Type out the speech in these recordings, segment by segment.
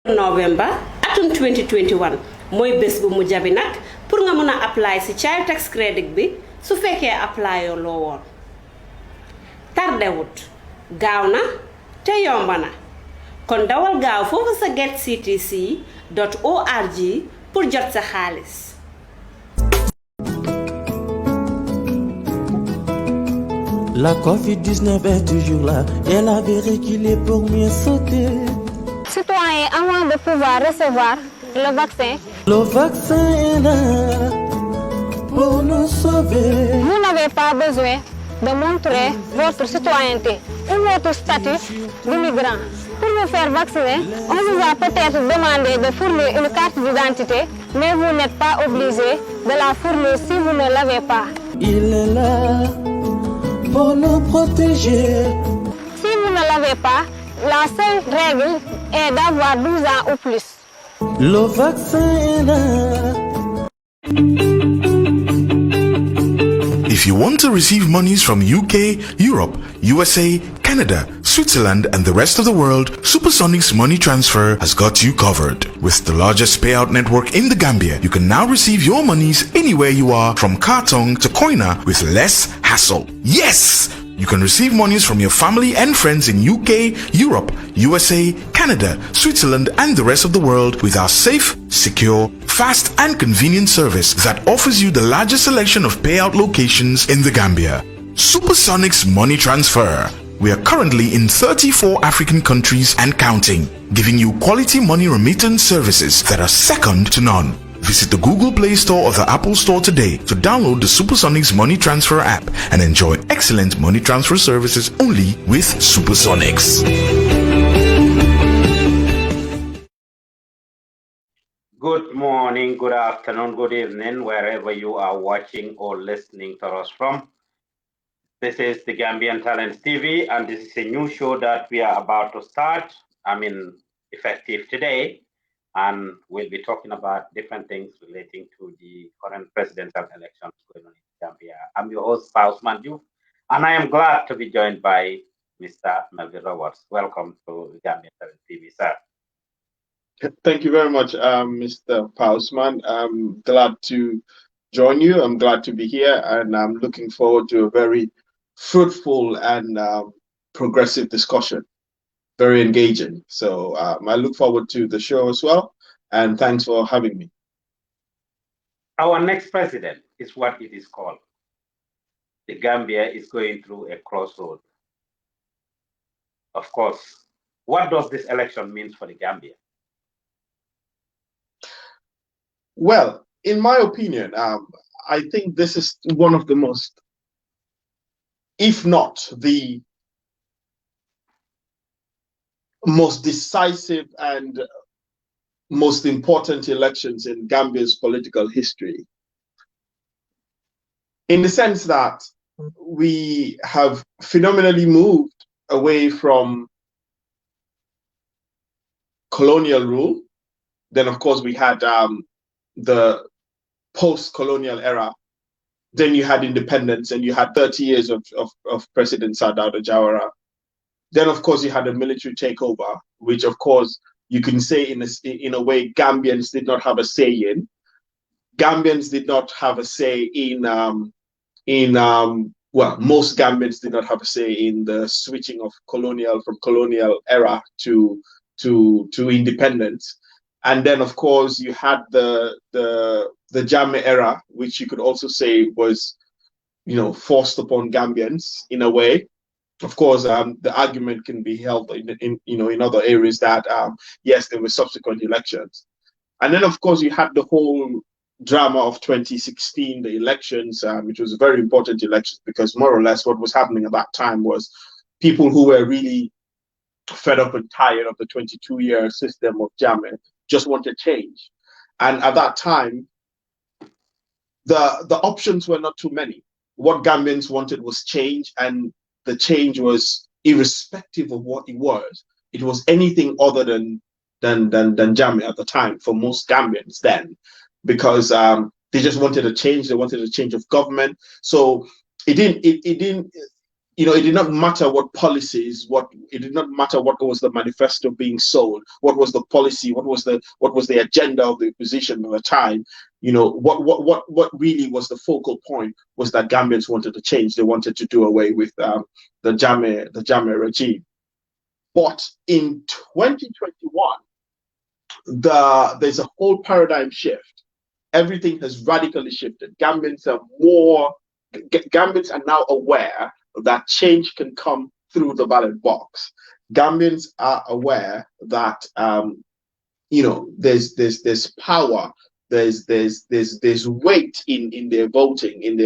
November atum 2021 mooy bés bu mujj bi nag pour nga mën a apply si child tax credit bi su fekkee apply yoo loo woon tardewut gaaw na te yomb na kon dawal gaaw foofu sa getctc.org pour jot sa xaalis. La Covid-19 est toujours là et la vérité qu'il est pour mieux sauter. Citoyens, avant de pouvoir recevoir le vaccin, est là pour nous sauver. vous n'avez pas besoin de montrer votre citoyenneté ou votre statut d'immigrant. Pour vous faire vacciner, on vous a peut-être demandé de fournir une carte d'identité, mais vous n'êtes pas obligé de la fournir si vous ne l'avez pas. Il est là pour nous protéger. Si vous ne l'avez pas, la seule règle est d'avoir 12 ans ou plus. Le vaccin est là. If you want to receive monies from UK, Europe, USA, Canada, Switzerland, and the rest of the world, Supersonics Money Transfer has got you covered. With the largest payout network in the Gambia, you can now receive your monies anywhere you are, from Kartong to Koina, with less hassle. Yes! You can receive monies from your family and friends in UK, Europe, USA, Canada, Switzerland, and the rest of the world with our safe, secure, fast, and convenient service that offers you the largest selection of payout locations in the Gambia. Supersonics Money Transfer. We are currently in 34 African countries and counting, giving you quality money remittance services that are second to none. Visit the Google Play Store or the Apple Store today to download the Supersonics Money Transfer app and enjoy excellent money transfer services only with Supersonics. Good morning, good afternoon, good evening, wherever you are watching or listening to us from. This is the Gambian Talents TV, and this is a new show that we are about to start. Effective today. And we'll be talking about different things relating to the current presidential elections going on in Gambia. I'm your host, Ousman Joof, and I am glad to be joined by Mr. Melville Roberts. Welcome to the Gambian Talents TV, sir. Thank you very much, Mr. Ousman. I'm glad to join you. I'm glad to be here, and I'm looking forward to a very fruitful and progressive discussion. Very engaging. So I look forward to the show as well. And thanks for having me. Our next president is what it is called. The Gambia is going through a crossroad. Of course, what does this election mean for the Gambia? Well, in my opinion, I think this is one of the most, if not the most decisive and most important elections in Gambia's political history, in the sense that we have phenomenally moved away from colonial rule. Then, of course, we had the post-colonial era. Then you had independence, and you had 30 years of President Sadauda Jawara. Then, of course, you had a military takeover, which, of course, you can say in a way Gambians did not have a say in. Gambians did not have a say in most Gambians did not have a say in the switching of from colonial era to independence. And then, of course, you had the Jammeh era, which you could also say was, forced upon Gambians in a way. Of course, the argument can be held in other areas that yes, there were subsequent elections, and then of course you had the whole drama of 2016, the elections, which was a very important election because more or less what was happening at that time was people who were really fed up and tired of the 22-year system of Jammeh just wanted change, and at that time the options were not too many. What Gambians wanted was change, and the change was irrespective of what it was. It was anything other than Jammeh at the time for most Gambians then, because they just wanted a change. They wanted a change of government. So it didn't it did not matter what policies, it did not matter what was the manifesto being sold, what was the policy, what was the agenda of the opposition at the time. What really was the focal point was that Gambians wanted to change. They wanted to do away with the Jammeh regime. But in 2021, there's a whole paradigm shift. Everything has radically shifted. Gambians are now aware that change can come through the ballot box. Gambians are aware that there's power, there's weight in their voting, in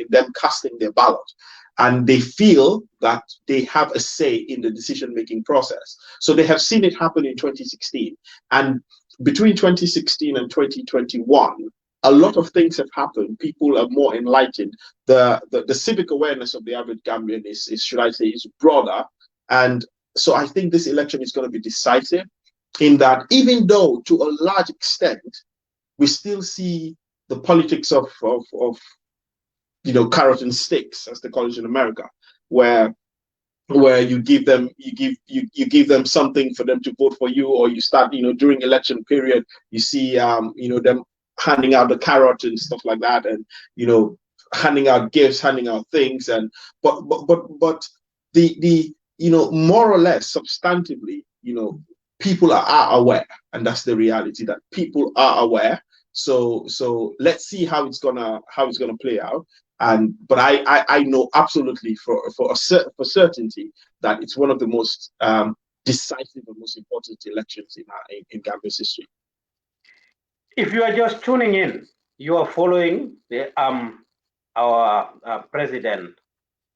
them casting their ballot, and they feel that they have a say in the decision-making process. So they have seen it happen in 2016, and between 2016 and 2021, a lot of things have happened. People are more enlightened. The civic awareness of the average Gambian is should I say, is broader. And so I think this election is going to be decisive in that, even though to a large extent, we still see the politics of carrot and sticks, as they call it in America, where you give them something for them to vote for you, or you start, during election period, you see them handing out the carrot and stuff like that, and handing out gifts, handing out things, and but the more or less substantively, people are aware, and that's the reality, that people are aware. So let's see how it's gonna play out. But I know absolutely for certainty that it's one of the most decisive and most important elections in Gambia's history. If you are just tuning in, you are following our president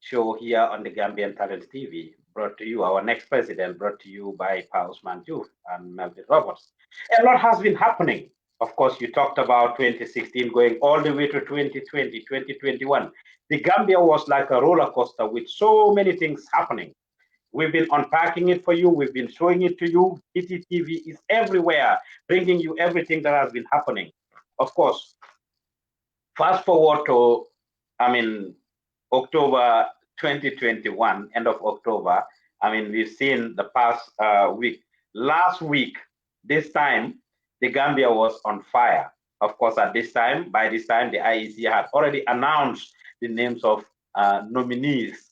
show here on the Gambian Talents TV, brought to you, our next president, brought to you by Ousman Joof and Melville Roberts. A lot has been happening. Of course, you talked about 2016 going all the way to 2020, 2021. The Gambia was like a roller coaster with so many things happening. We've been unpacking it for you. We've been showing it to you. GTTV is everywhere, bringing you everything that has been happening. Of course, fast forward to, October 2021, end of October. We've seen the past week. Last week, this time, the Gambia was on fire. Of course, by this time, the IEC had already announced the names of nominees.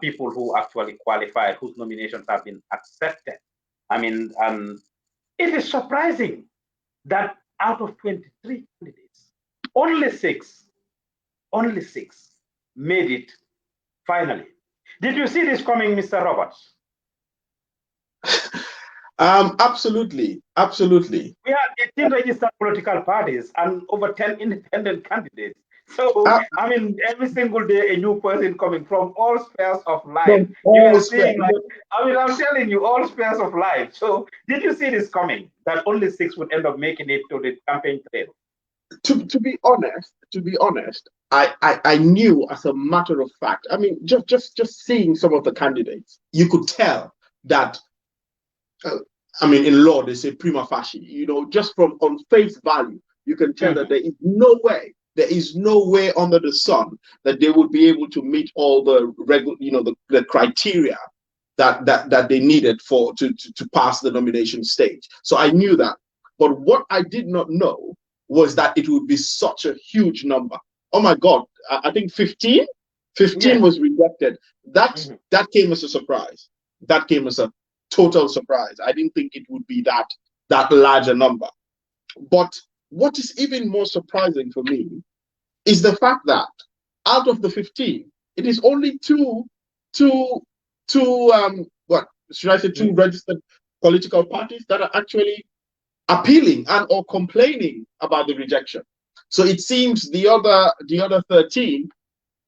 People who actually qualified, whose nominations have been accepted. It is surprising that out of 23 candidates, only six made it finally. Did you see this coming, Mr. Roberts? Absolutely. We had 18 registered political parties and over 10 independent candidates. So, every single day, a new person coming from all spheres of life. I'm telling you, all spheres of life. So, did you see this coming, that only 6 would end up making it to the campaign trail? To be honest, I knew, as a matter of fact, just seeing some of the candidates, you could tell that, in law, they say prima facie, just from on face value, you can tell that there is no way under the sun that they would be able to meet all the the criteria that they needed to pass the nomination stage. So I knew that. But what I did not know was that it would be such a huge number. Oh my God, I think 15 was rejected. That came as a surprise. That came as a total surprise. I didn't think it would be that large a number. But what is even more surprising for me is the fact that out of the 15, it is only two registered political parties that are actually appealing and or complaining about the rejection. So it seems the other 13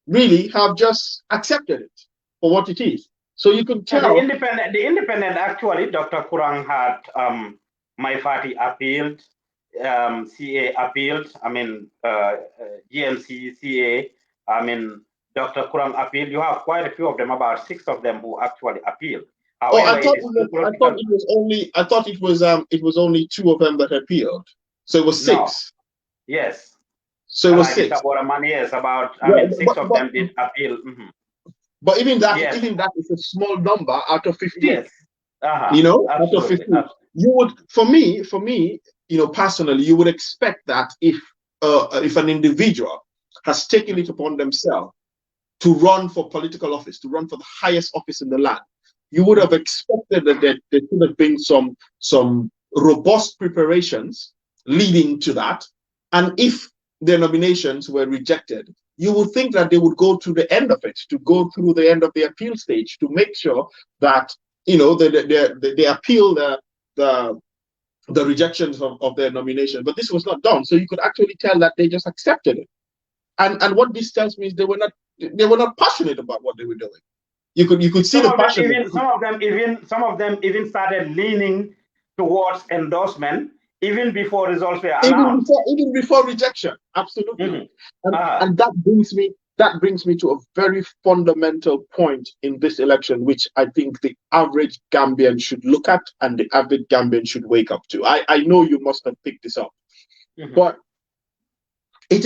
really have just accepted it for what it is. So you can tell. The independent actually, Dr. Kurang had Maifati appealed, CA appealed, GMC, CA, Dr. Kurang appealed. You have quite a few of them, about 6 of them who actually appealed. However, I thought it was only 2 of them that appealed. So it was 6. No. Yes. So it was 6. Yes, about 6 of them did appeal. But even that, Yes. even that is a small number out of 15. Yes. You know, Absolutely. out of 15. You would, for me, you know, personally, you would expect that if an individual has taken it upon themselves to run for political office, to run for the highest office in the land, you would have expected that there should have been some robust preparations leading to that. And if their nominations were rejected, you would think that they would go to the end of it, to go through the end of the appeal stage, to make sure that, you know, they appeal the rejections of their nomination. But this was not done. So you could actually tell that they just accepted it. And what this tells me is they were not passionate about what they were doing. You could see the passion. Some of them even started leaning towards endorsement even before results were announced. Even before rejection. Absolutely. And that brings me to a very fundamental point in this election, which I think the average Gambian should look at and the average Gambian should wake up to. I know you must have picked this up, but it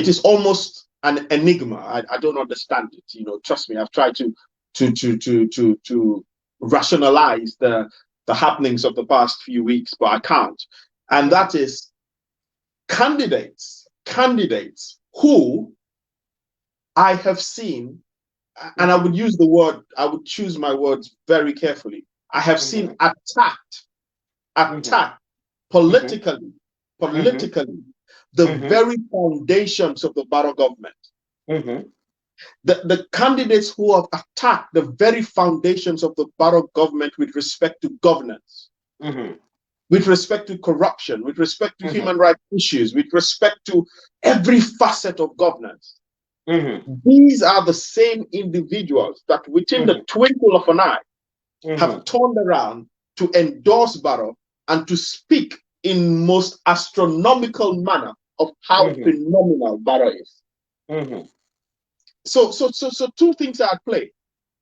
is almost an enigma. I don't understand it. You know, trust me, I've tried to rationalize the happenings of the past few weeks, but I can't. And that is candidates who I have seen, and I would choose my words very carefully. I have seen attacked politically, the very foundations of the Barrow government. The candidates who have attacked the very foundations of the Barrow government with respect to governance, with respect to corruption, with respect to human rights issues, with respect to every facet of governance. These are the same individuals that within the twinkle of an eye have turned around to endorse Barrow and to speak in most astronomical manner of how phenomenal Barrow is. So two things are at play.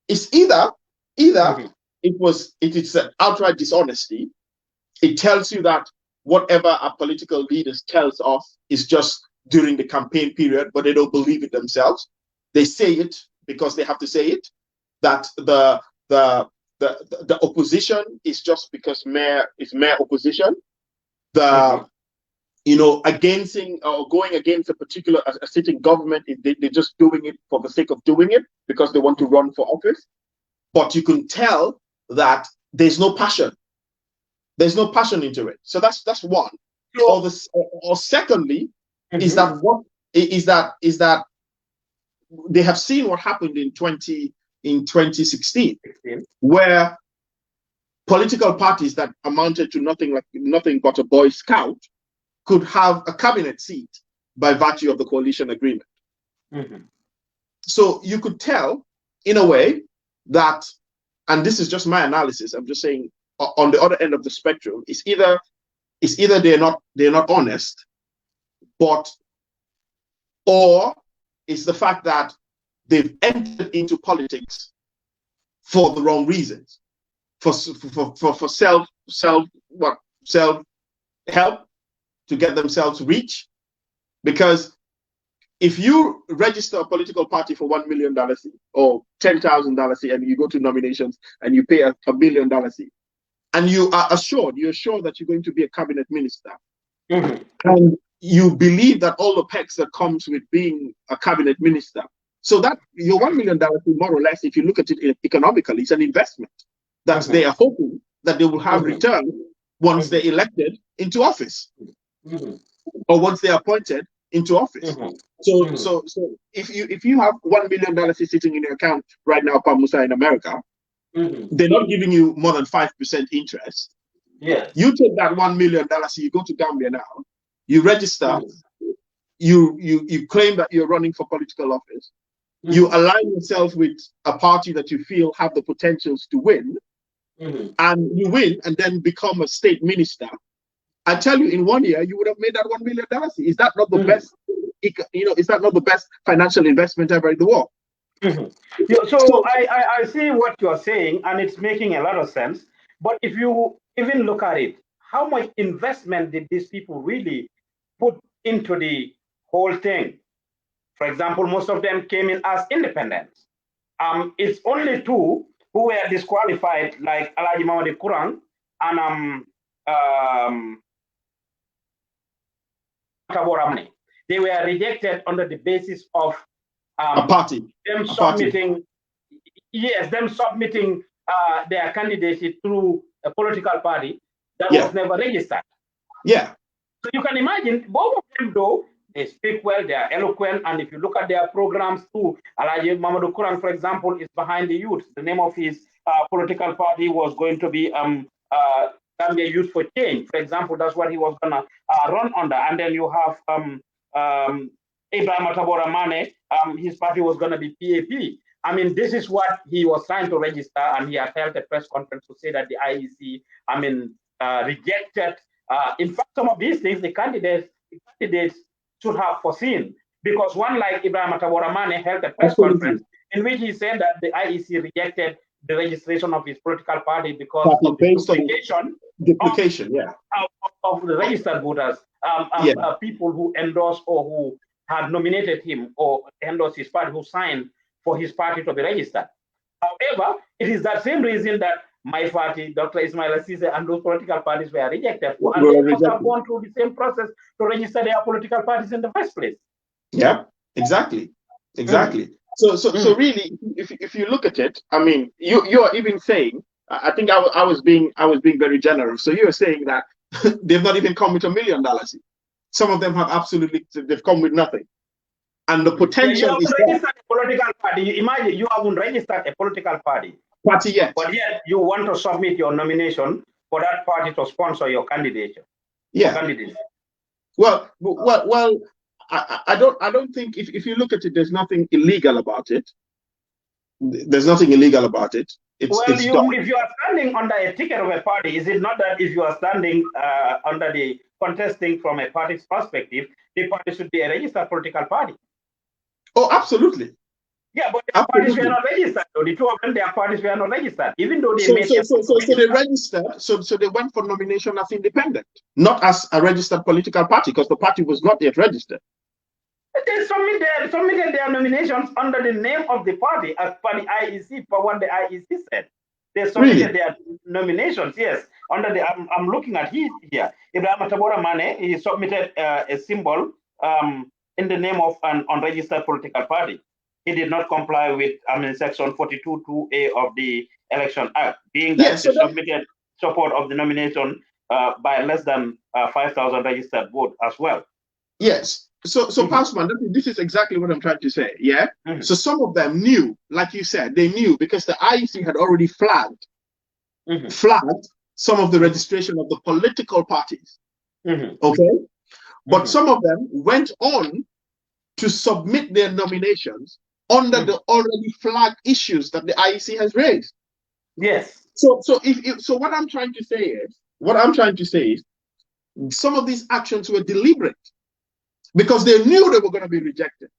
It's either it is an outright dishonesty. It tells you that whatever our political leaders tells us is just during the campaign period, but they don't believe it themselves. They say it because they have to say it. That the opposition is just because mayor opposition. You know, going against a sitting government, they're just doing it for the sake of doing it because they want to run for office. But you can tell that there's no passion. There's no passion into it. So that's one. Or secondly, is that they have seen what happened in 2016, where political parties that amounted to nothing but a Boy Scout could have a cabinet seat by virtue of the coalition agreement. So you could tell, in a way, that, and this is just my analysis, I'm just saying, on the other end of the spectrum, it's either they're not honest, or it's the fact that they've entered into politics for the wrong reasons, for self help, to get themselves rich. Because if you register a political party for $1 million or $10,000 and you go to nominations and you pay $1 million, and you're assured that you're going to be a cabinet minister, and you believe that all the perks that comes with being a cabinet minister, so that your $1 million, more or less, if you look at it economically, it's an investment that they are hoping that they will have return once they're elected into office, or once they're appointed into office. So if you have $1 million sitting in your account right now, Pamusa, in America, they're not giving you more than 5% interest. You take that $1 million, you go to Gambia now, you register, you claim that you're running for political office, you align yourself with a party that you feel have the potentials to win, and you win and then become a state minister. I tell you, in 1 year, you would have made that $1 million. Is that not the best? Is that not the best financial investment ever in the world? So I see what you're saying, and it's making a lot of sense. But if you even look at it, how much investment did these people really put into the whole thing? For example, most of them came in as independents. It's only 2 who were disqualified, like Alaji Mamadi Kurang and Taboramne. They were rejected under the basis of a party. Them submitting their candidacy through a political party that was never registered. Yeah. So you can imagine both of them, though, they speak well, they are eloquent, and if you look at their programs too, Alaji Mamadou Kurang, for example, is behind the youth. The name of his political party was going to be Gambia Youth for Change. For example, that's what he was gonna run under. And then you have Ibrahim Tabora Mane, his party was gonna be PAP. I mean, this is what he was trying to register, and he had held a press conference to say that the IEC, rejected. In fact, some of these things the candidates should have foreseen, because one like Ibrahim Tabora Mane held a press conference in which he said that the IEC rejected the registration of his political party because of the duplication of the registered voters, people who endorsed or who had nominated him or endorsed his party, who signed for his party to be registered. However, it is that same reason that my party, Dr. Ismaila, Ceesay, and those political parties were rejected. And they must have gone through the same process to register their political parties in the first place. Yeah, exactly. So really, if you look at it, I mean, you're even saying, I think I was being very generous. So you're saying that they've not even come with $1 million. Some of them have they've come with nothing. And the potential is registered a political party. Imagine you haven't registered a political party yet. But yet you want to submit your nomination for that party to sponsor your candidature. Yeah. Well, I don't think if you look at it, there's nothing illegal about it. There's nothing illegal about it. If you are standing under a ticket of a party, is it not that if you are standing under the contesting from a party's perspective, the party should be a registered political party? Oh, absolutely. Yeah, but their parties were not registered. So the 2 of them, their parties were not registered, even though they made. So they registered. So they went for nomination as independent, not as a registered political party, because the party was not yet registered. They submitted their nominations under the name of the party as per the IEC, for what the IEC said. They submitted their nominations, yes. Under the I'm looking at here. Ibrahim Tabora Mane, he submitted a symbol in the name of an unregistered political party. He did not comply with section 42(2)A of the Election Act, being that he submitted support of the nomination by less than 5,000 registered votes as well. Yes. So Passman, this is exactly what I'm trying to say. Yeah. So some of them knew, like you said, they knew because the IEC had already flagged some of the registration of the political parties. Okay. But some of them went on to submit their nominations under the already flagged issues that the IEC has raised. Yes. So what I'm trying to say is some of these actions were deliberate because they knew they were going to be rejected.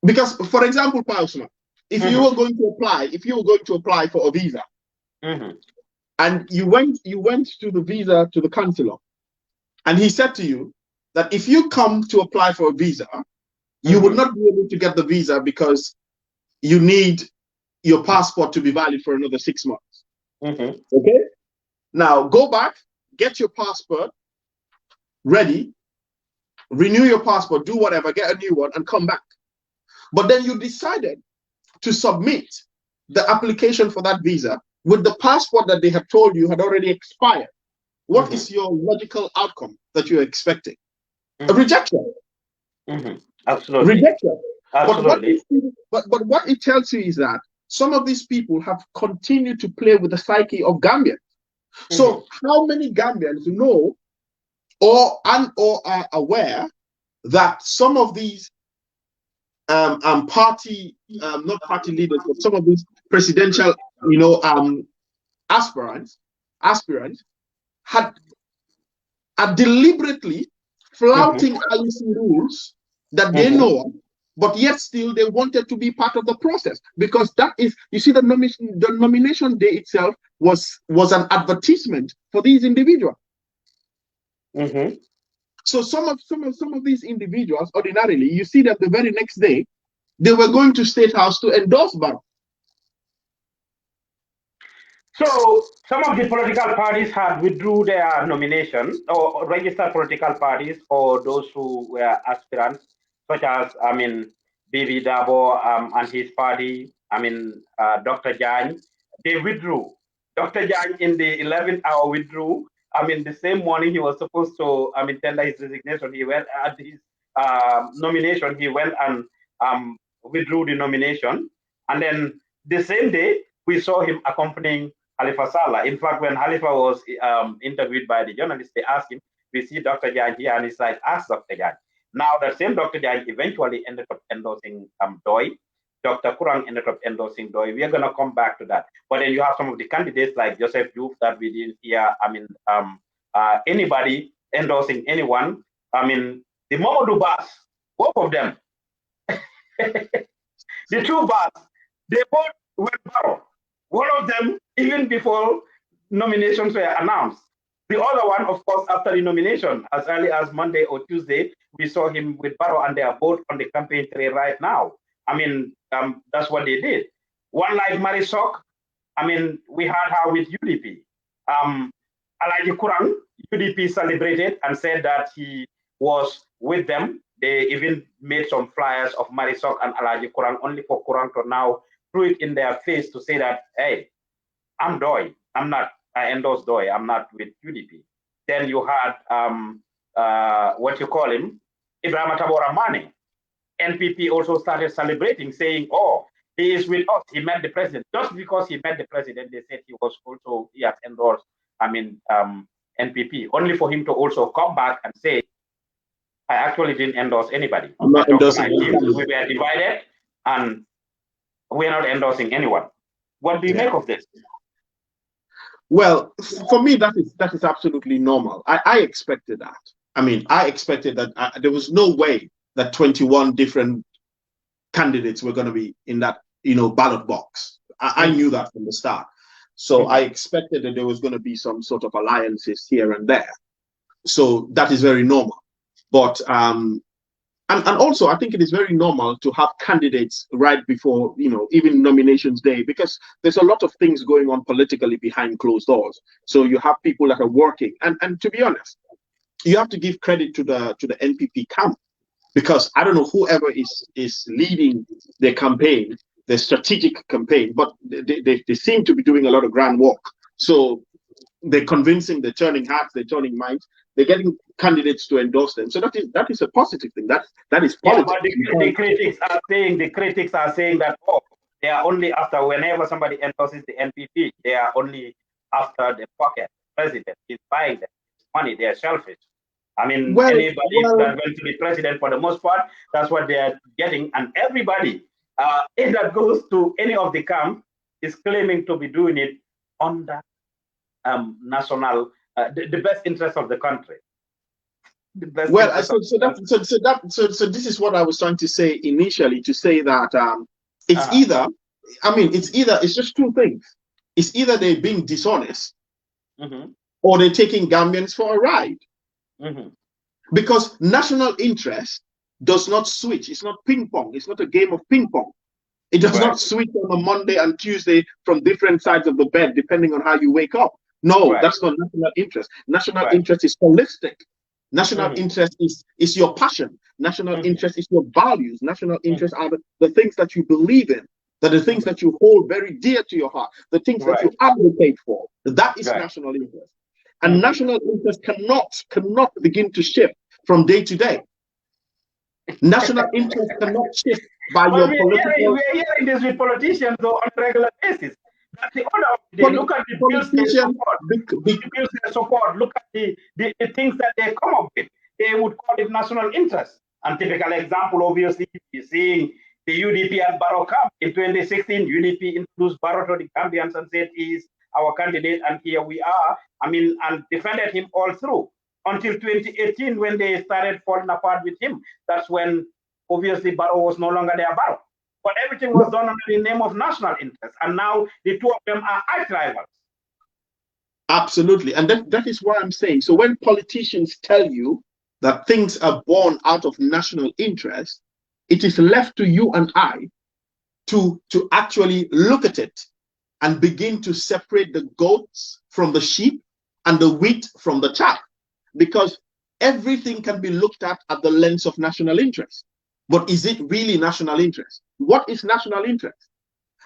Because, for example, Pausman, if you were going to apply for a visa, and you went to the visa to the consular, and he said to you that if you come to apply for a visa, you would not be able to get the visa because you need your passport to be valid for another 6 months. Okay? Now, go back, get your passport ready, renew your passport, do whatever, get a new one, and come back. But then you decided to submit the application for that visa with the passport that they had told you had already expired. What is your logical outcome that you're expecting? A rejection. Absolutely. Rejection. Absolutely. But what it tells you is that some of these people have continued to play with the psyche of Gambians. So how many Gambians know or are aware that some of these party, not party leaders, but some of these presidential, aspirants are deliberately flouting IEC rules that they know, but yet still they wanted to be part of the process, because that is, you see, the nomination day itself was an advertisement for these individuals. So some of these individuals, ordinarily, you see that the very next day, they were going to State House to endorse Barrow. So some of the political parties had withdrew their nomination, or registered political parties, or those who were aspirants, such as, Bibi Dabo and his party, Dr. Jan, they withdrew. Dr. Jan in the 11th hour withdrew. The same morning he was supposed to, tender his resignation. He went at his nomination, he went and withdrew the nomination. And then the same day, we saw him accompanying Halifa Sallah. In fact, when Halifa was interviewed by the journalists, they asked him, we see Dr. Jan here, and he's like, ask Dr. Jan. Now, that same Dr. Jan eventually ended up endorsing Doi. Dr. Kurang ended up endorsing Doi. We are going to come back to that. But then you have some of the candidates like Joseph Joof that we didn't hear, anybody endorsing anyone. The Mamadou Bass, both of them, the two Bass, they both went Barrow. One of them, even before nominations were announced. The other one, of course, after the nomination, as early as Monday or Tuesday, we saw him with Barrow, and they are both on the campaign trail right now. That's what they did. One like Marisok, we had her with UDP. Alaji Kurang, UDP celebrated and said that he was with them. They even made some flyers of Marisok and Alaji Kurang, only for Kurang to now threw it in their face to say that, hey, I'm Doi. I endorse Doi. I'm not with UDP. Then you had, what you call him, Ibrahim Tabora Mane. NPP also started celebrating, saying, oh, he is with us. He met the president. Just because he met the president, they said he has endorsed, NPP, only for him to also come back and say, I actually didn't endorse anybody. I'm not endorsing anyone. We were divided, and we're not endorsing anyone. What do you make of this? Well, for me, that is absolutely normal. I expected that. I expected that there was no way that 21 different candidates were going to be in that, ballot box. I knew that from the start. So I expected that there was going to be some sort of alliances here and there. So that is very normal. But and also, I think it is very normal to have candidates right before, even nominations day, because there's a lot of things going on politically behind closed doors. So you have people that are working. And to be honest, you have to give credit to the NPP camp, because I don't know whoever is leading their campaign, their strategic campaign, but they seem to be doing a lot of grand work. So they're convincing, they're turning hearts, they're turning minds, they're getting candidates to endorse them. So that is a positive thing. That is positive. Yeah, but the critics are saying that, oh, they are only after, whenever somebody endorses the NPP, they are only after the pocket. President is buying them money. They are selfish. Anybody that went to be president, for the most part, that's what they are getting. And everybody that goes to any of the camp is claiming to be doing it under national, the best interest of the country. So this is what I was trying to say initially, to say that it's just two things. It's either they're being dishonest, or they're taking Gambians for a ride. Because national interest does not switch. It's not ping pong. It's not a game of ping pong. It does not switch on a Monday and Tuesday from different sides of the bed, depending on how you wake up. No, that's not national interest. National interest is holistic. National interest is your passion. National interest is your values. National interest are the things that you believe in, that the things that you hold very dear to your heart, the things that you advocate for. That is national interest. And national interest cannot begin to shift from day to day. National interest cannot shift by your political... We're hearing this with politicians on a regular basis. That's the order of the day. Look at the bills they support. Look at the things that they come up with. They would call it national interest. And typical example, obviously, is seeing the UDP and Barrow camp. In 2016, UDP introduced Barrow to the Gambians and said he is our candidate, and here we are. And defended him all through until 2018, when they started falling apart with him. That's when obviously Barrow was no longer their Barrow. But everything was done under the name of national interest, and now the two of them are arch rivals. Absolutely, and that is what I'm saying. So when politicians tell you that things are born out of national interest, it is left to you and I to actually look at it and begin to separate the goats from the sheep and the wheat from the chaff, because everything can be looked at the lens of national interest. But is it really national interest? What is national interest?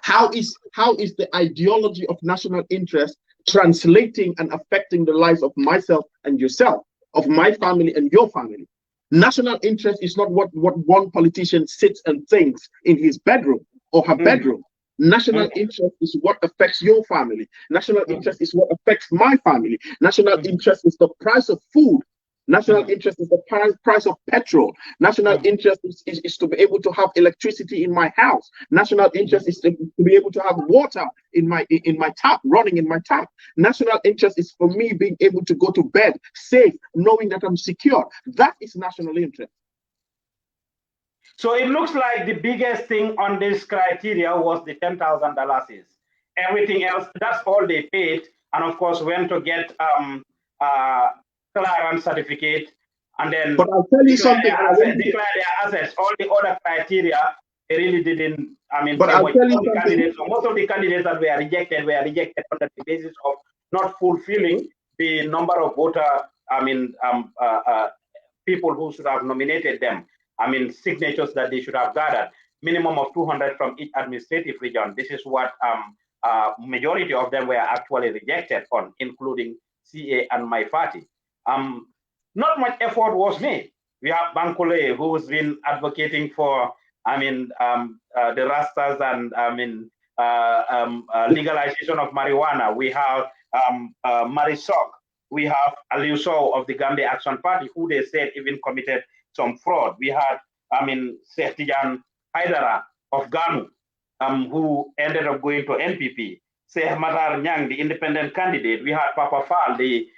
How is the ideology of national interest translating and affecting the lives of myself and yourself, of my family and your family? National interest is not what one politician sits and thinks in his bedroom or her bedroom. National interest is what affects your family. National interest is what affects my family. National interest is the price of food. National interest is the price of petrol. National interest is to be able to have electricity in my house. National interest is to be able to have water in my tap, running in my tap. National interest is for me being able to go to bed safe, knowing that I'm secure. That is national interest. So it looks like the biggest thing on this criteria was the $10,000. Everything else, that's all they paid, and of course went to get clearance certificate, and then but I'll tell you something. Declare their assets. All the other criteria, they really didn't. I mean, but I'll tell you something. Candidates, so most of the candidates that were rejected on the basis of not fulfilling the number of voter. I mean, people who should have nominated them. I mean, signatures that they should have gathered. Minimum of 200 from each administrative region. This is what majority of them were actually rejected on, including CA and my party. Not much effort was made. We have Bankole, who's been advocating for, the Rastas and legalization of marijuana. We have Marisok. We have Aliou Sow of the Gambia Action Party, who they said even committed some fraud. We had, Sheikh Tijan Haidara of GANU, who ended up going to NPP. Sheikh Matar Nyang, the independent candidate. We had Papa Fall, the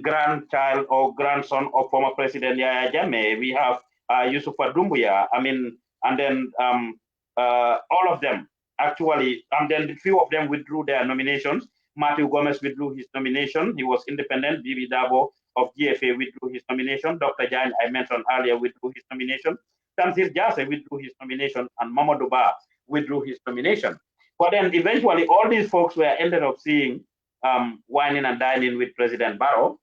grandchild or grandson of former President Yahya Jammeh. We have Yusufa Dumbuya. And then all of them actually, and then a few of them withdrew their nominations. Matthew Gomez withdrew his nomination. He was independent. Bibi Dabo of GFA withdrew his nomination. Dr. Jan, I mentioned earlier, withdrew his nomination. Tamsir Jase withdrew his nomination, and Mamadou Ba withdrew his nomination. But then eventually, all these folks were ended up seeing whining and dining with President Barrow,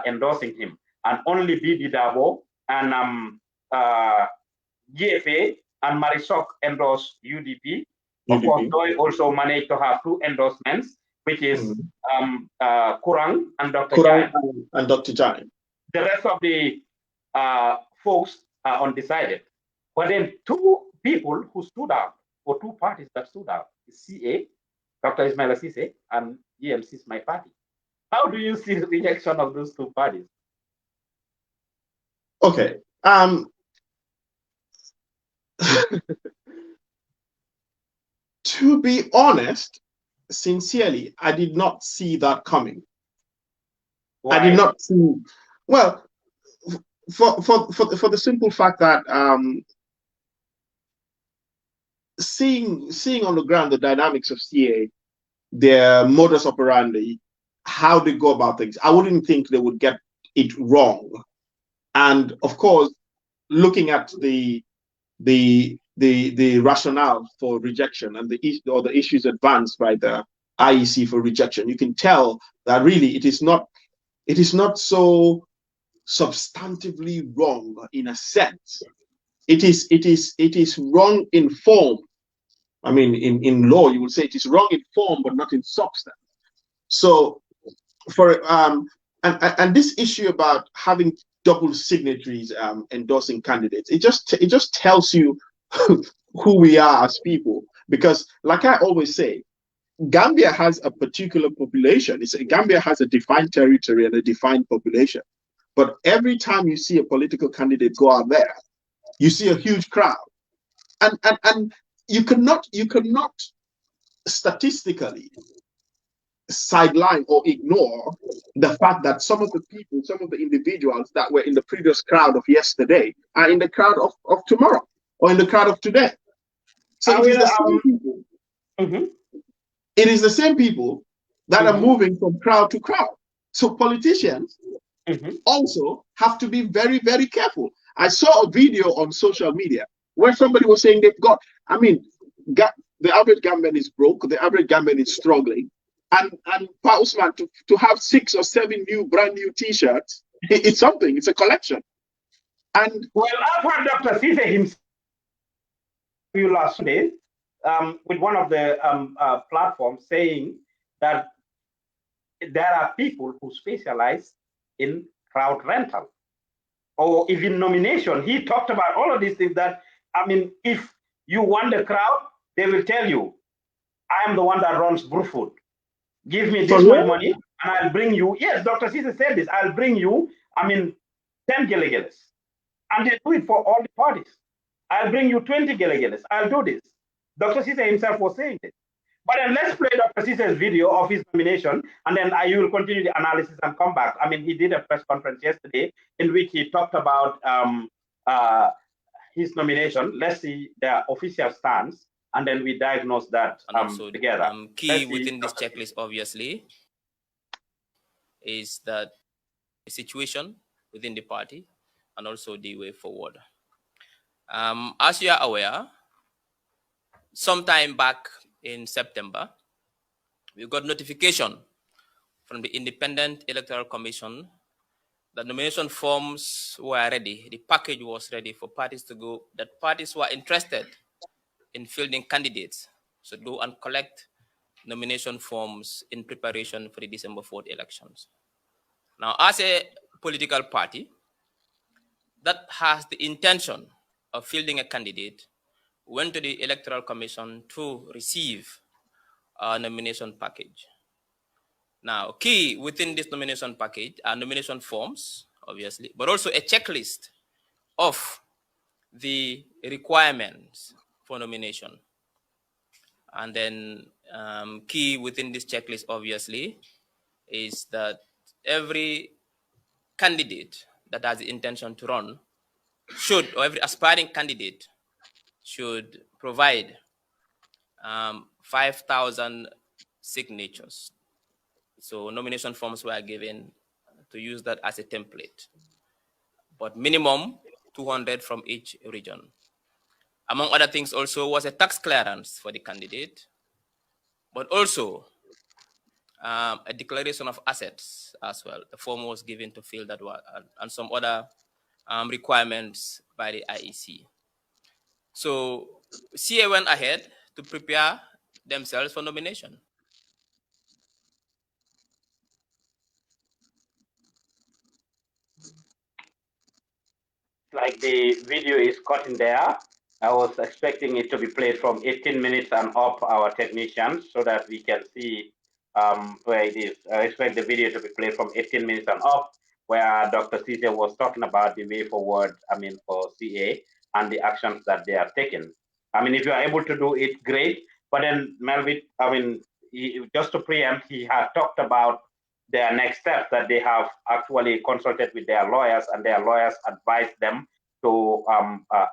endorsing him. And only Bibi Dabo and GFA and Marisok endorsed UDP. Of course, Doi also managed to have 2 endorsements, which is Kurang and Dr. Jan. And Dr. Jan. The rest of the folks are undecided. But then 2 people who stood out, or 2 parties that stood out, is CA, Dr. Ismaila Ceesay, and GMC's My Party. How do you see the rejection of those 2 parties? Okay. To be honest, sincerely, I did not see that coming. Why? I did not see. Well, for the simple fact that seeing on the ground the dynamics of CA, their modus operandi, how they go about things, I wouldn't think they would get it wrong. And of course, looking at the rationale for rejection and the issues advanced by the IEC for rejection, you can tell that really it is not so substantively wrong in a sense. It is wrong in form. I mean, in law, you would say it is wrong in form, but not in substance. So, for and this issue about having double signatories endorsing candidates, it just tells you who we are as people. Because, like I always say, Gambia has a particular population. Gambia has a defined territory and a defined population. But every time you see a political candidate go out there, you see a huge crowd, and you cannot statistically sideline or ignore the fact that some of the people, some of the individuals that were in the previous crowd of yesterday are in the crowd of tomorrow or in the crowd of today. So it is the same people. It is the same people that are moving from crowd to crowd. So politicians also have to be very, very careful. I saw a video on social media where somebody was saying they've got, the average Gambian is broke, the average Gambian is struggling. And Pa Ousman, to have 6 or 7 brand new t-shirts, it's something, it's a collection. And well, I've heard Dr. Ceesay himself last Sunday with one of the platforms saying that there are people who specialize in crowd rental or even nomination. He talked about all of these things that, if you want the crowd, they will tell you, I am the one that runs Bruford. Give me this much money and I'll bring you. Yes, Dr. Ceesay said this. I'll bring you, 10 gelegeles. And they do it for all the parties. I'll bring you 20 gelegeles. I'll do this. Dr. Ceesay himself was saying this. But then let's play Dr. Ceesay's video of his nomination, and then I will continue the analysis and come back. He did a press conference yesterday in which he talked about his nomination. Let's see the official stance, and then we diagnose that together. Key within this checklist, obviously, is that the situation within the party and also the way forward. As you are aware, sometime back in September, we got notification from the Independent Electoral Commission that nomination forms were ready. The package was ready for parties to go, that parties who are interested in fielding candidates should go and collect nomination forms in preparation for the December 4th elections. Now, as a political party that has the intention of fielding a candidate, went to the Electoral Commission to receive a nomination package. Now, key within this nomination package are nomination forms, obviously, but also a checklist of the requirements for nomination. And then key within this checklist, obviously, is that every candidate that has the intention to run should, or every aspiring candidate should provide 5,000 signatures. So nomination forms were given to use that as a template, but minimum 200 from each region. Among other things also was a tax clearance for the candidate, but also a declaration of assets as well. The form was given to fill that one, and some other requirements by the IEC. So CA went ahead to prepare themselves for nomination. Like the video is cut in there. I was expecting it to be played from 18 minutes and up, our technicians, so that we can see where it is. I expect the video to be played from 18 minutes and up, where Dr. Ceesay was talking about the way forward, for CA and the actions that they are taking. If you are able to do it, great. But then Melville, just to preempt, he had talked about their next steps, that they have actually consulted with their lawyers, and their lawyers advised them to,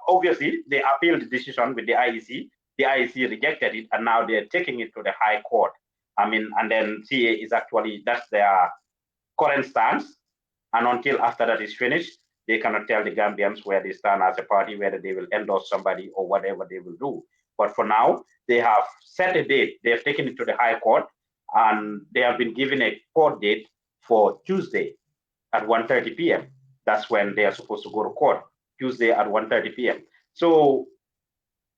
obviously, they appealed the decision with the IEC. The IEC rejected it, and now they're taking it to the High Court. And then CA is actually, that's their current stance. And until after that is finished, they cannot tell the Gambians where they stand as a party, whether they will endorse somebody or whatever they will do. But for now, they have set a date. They have taken it to the High Court, and they have been given a court date for Tuesday at 1:30 p.m. That's when they are supposed to go to court, Tuesday at 1:30 p.m. So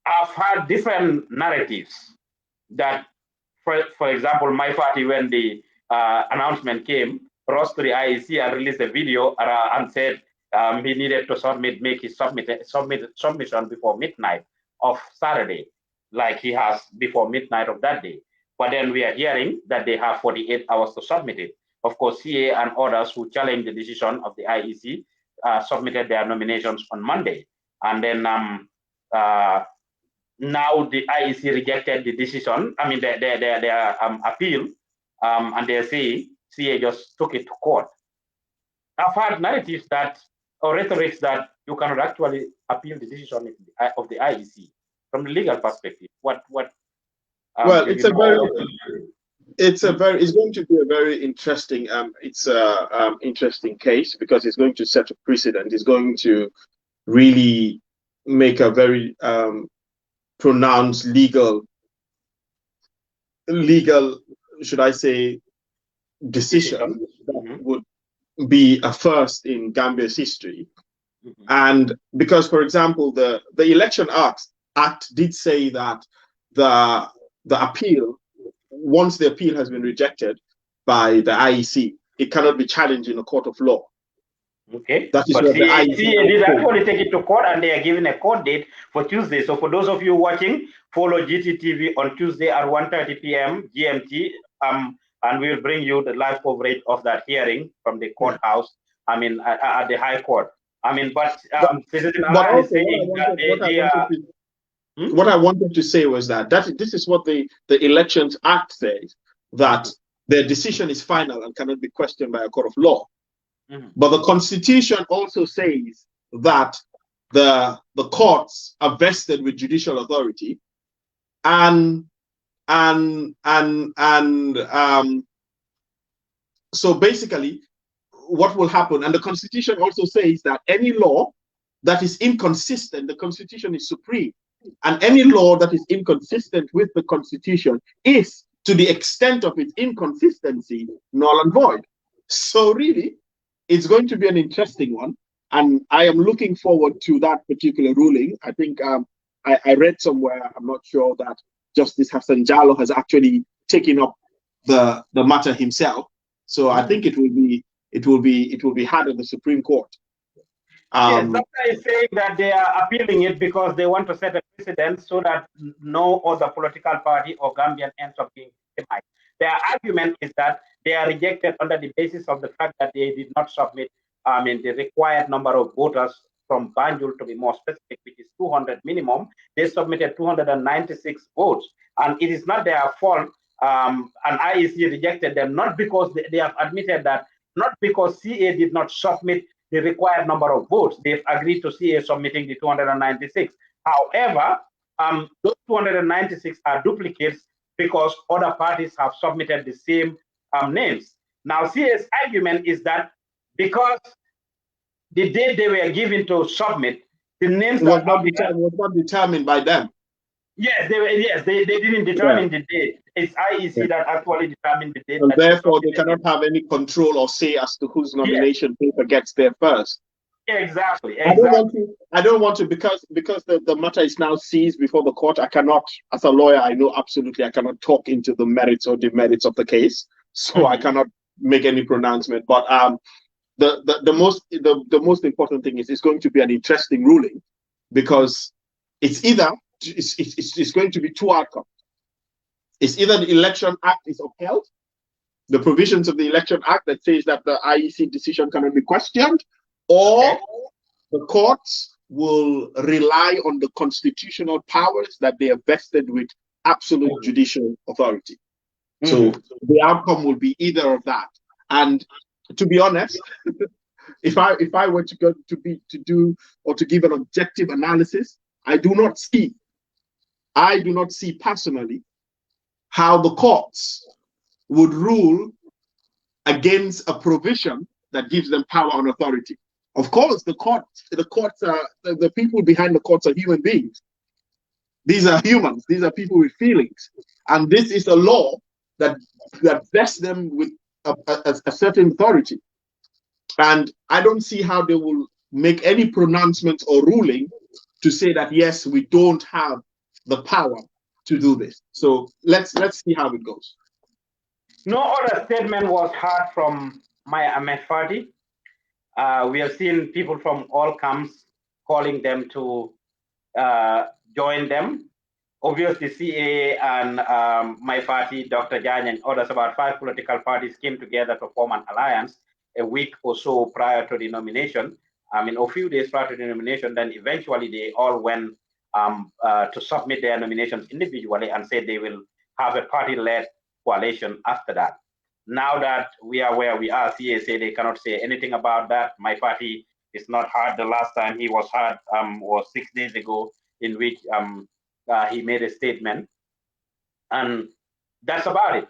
I've heard different narratives that, for example, my party, when the announcement came, rose to the IEC and released a video and said he needed to make his submission before midnight of Saturday, like he has before midnight of that day. But then we are hearing that they have 48 hours to submit it. Of course, CA and others who challenged the decision of the IEC submitted their nominations on Monday. And then now the IEC rejected the decision, their appeal, and they're saying CA just took it to court. I've heard narratives that, or rhetorics that you cannot actually appeal the decision of the IEC from the legal perspective. Well, It's going to be a very interesting interesting case, because it's going to set a precedent. It's going to really make a very pronounced legal, should I say, decision that would be a first in Gambia's history. And because, for example, the Election Act did say that the appeal, once the appeal has been rejected by the IEC, it cannot be challenged in a court of law. Okay, that is but what the IEC did actually take it to court, and they are giving a court date for Tuesday. So for those of you watching, follow GTTV on Tuesday at 1:30 p.m. GMT, and we'll bring you the live coverage of that hearing from the courthouse. I mean, at the High Court. I mean, but Citizen Ahmed is saying that what I wanted to say was that this is what the Elections Act says, that their decision is final and cannot be questioned by a court of law. But the Constitution also says that the courts are vested with judicial authority, and so basically what will happen, and the Constitution also says that any law that is inconsistent, the Constitution is supreme, and any law that is inconsistent with the Constitution is, to the extent of its inconsistency, null and void. So really, it's going to be an interesting one, and I am looking forward to that particular ruling. I think I read somewhere, I'm not sure, that Justice Hassan Jallo has actually taken up the matter himself. So I think it will be had at the Supreme Court. Yes, Doctor is saying that they are appealing it because they want to set a precedent so that no other political party or Gambian ends up being victimized. Their argument is that they are rejected under the basis of the fact that they did not submit the required number of voters from Banjul, to be more specific, which is 200 minimum. They submitted 296 votes, and it is not their fault. And IEC rejected them, not because they have admitted that, not because CA did not submit the required number of votes. They've agreed to CA submitting the 296. However, those 296 are duplicates because other parties have submitted the same names. Now, CA's argument is that because the date they were given to submit, the names was not determined by them. Yes, they didn't determine the date. It's IEC that actually determined the date. And therefore, they cannot have any control or say as to whose nomination paper gets there first. Exactly. I don't want to because the matter is now seized before the court. I cannot, as a lawyer, I know absolutely I cannot talk into the merits or demerits of the case, so I cannot make any pronouncement. But the most important thing is it's going to be an interesting ruling, because it's either it's going to be two outcomes. It's either the Election Act is upheld, the provisions of the Election Act that says that the IEC decision cannot be questioned, or the courts will rely on the constitutional powers that they are vested with absolute judicial authority. So the outcome will be either of that. And to be honest, if I were to go to give an objective analysis, I do not see personally how the courts would rule against a provision that gives them power and authority. Of course, the people behind the courts are human beings. These are humans. These are people with feelings, and this is a law that vests them with a certain authority. And I don't see how they will make any pronouncements or ruling to say that yes, we don't have the power to do this. So let's see how it goes. No other statement was heard from Ahmed Fadi. We have seen people from all camps calling them to join them. Obviously, CA and my party, Dr. Jan, and others, about 5 political parties came together to form an alliance a week or so prior to the nomination. I mean, a few days prior to the nomination, then eventually they all went to submit their nominations individually and said they will have a party-led coalition after that. Now that we are where we are, CA say they cannot say anything about that. My party is not heard. The last time he was heard was 6 days ago, in which he made a statement, and that's about it.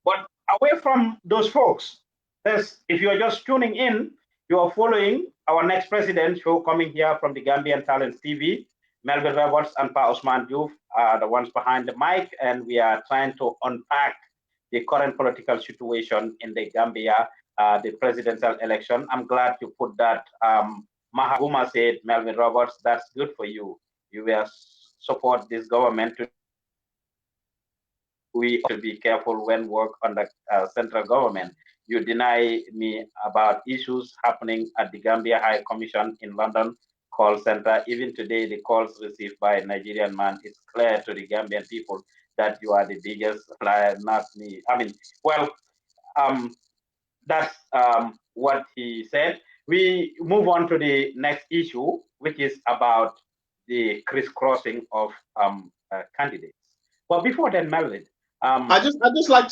But away from those folks. If you are just tuning in, you are following our next president show coming here from the Gambian Talents TV. Melville Roberts and Ousman Joof are the ones behind the mic, and we are trying to unpack the current political situation in the Gambia, the presidential election. I'm glad you put that. Mahaguma said, Melville Roberts, that's good for you. You will support this government. We should be careful when work on the central government. You deny me about issues happening at the Gambia High Commission in London call center. Even today, the calls received by a Nigerian man is clear to the Gambian people that you are the biggest liar, not me. I mean, well, that's what he said. We move on to the next issue, which is about the crisscrossing of candidates. But before then, Melvin, I just like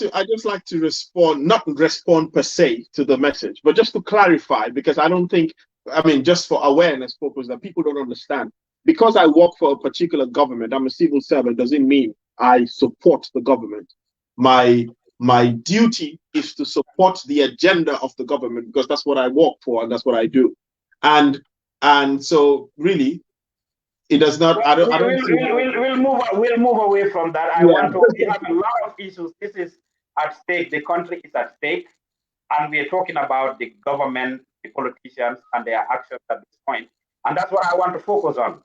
to respond, not respond per se to the message, but just to clarify, because I don't think, I mean, just for awareness purpose, that people don't understand. Because I work for a particular government, I'm a civil servant, doesn't mean I support the government. My duty is to support the agenda of the government, because that's what I work for and that's what I do. And so really, it does not. We'll move away from that. We have a lot of issues. This is at stake. The country is at stake, and we are talking about the government, the politicians, and their actions at this point. And that's what I want to focus on.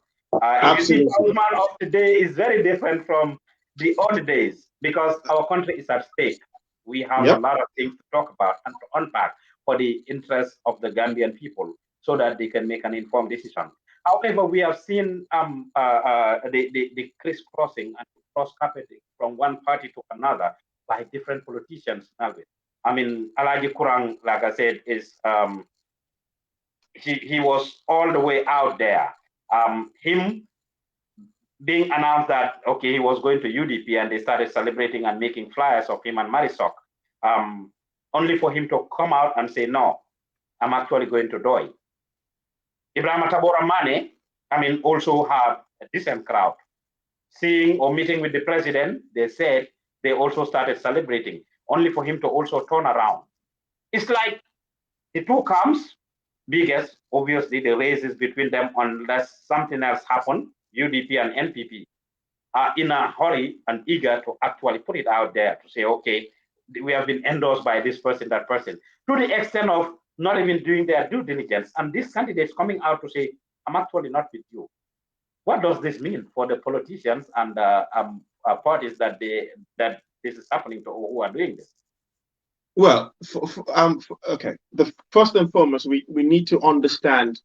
You see, the Ousman of today is very different from the old days, because our country is at stake. We have a lot of things to talk about and to unpack for the interest of the Gambian people, so that they can make an informed decision. However, we have seen the crisscrossing and cross-carpeting from one party to another by different politicians. I mean, Alaji Kurang, like I said, is he was all the way out there. Him being announced that, okay, he was going to UDP, and they started celebrating and making flyers of him and Marisok, only for him to come out and say, no, I'm actually going to DOI. Ibrahim Tabora Mane, I mean, also have a decent crowd. Seeing or meeting with the president, they said they also started celebrating, only for him to also turn around. It's like the two camps, biggest, obviously the race is between them unless something else happened. UDP and NPP are in a hurry and eager to actually put it out there to say, okay, we have been endorsed by this person, that person, to the extent of not even doing their due diligence. And these candidates coming out to say, I'm actually not with you. What does this mean for the politicians and parties that this is happening to, who are doing this? Well, okay. The first and foremost, we need to understand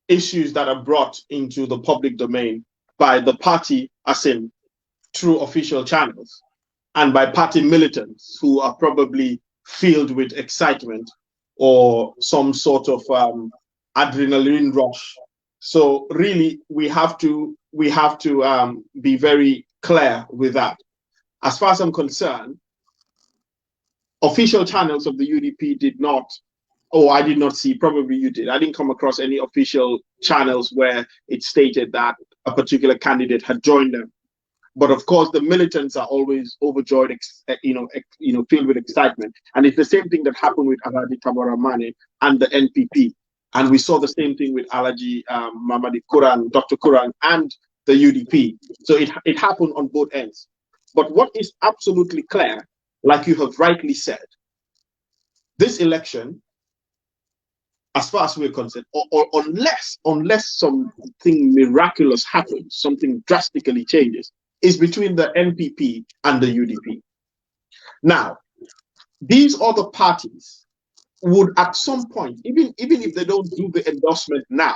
issues that are brought into the public domain by the party, as in through official channels, and by party militants who are probably filled with excitement or some sort of adrenaline rush. So really, we have to be very clear with that. As far as I'm concerned, official channels of the UDP did not, or I did not see, probably you did, I didn't come across any official channels where it stated that a particular candidate had joined them. But of course, the militants are always overjoyed, filled with excitement. And it's the same thing that happened with Alaji Tabora Mane and the NPP. And we saw the same thing with Alaji Mamadi Kurang, Dr. Kurang, and the UDP. So it happened on both ends. But what is absolutely clear, like you have rightly said, this election, as far as we're concerned, or unless something miraculous happens, something drastically changes, is between the NPP and the UDP. Now, these other parties would at some point, even if they don't do the endorsement now,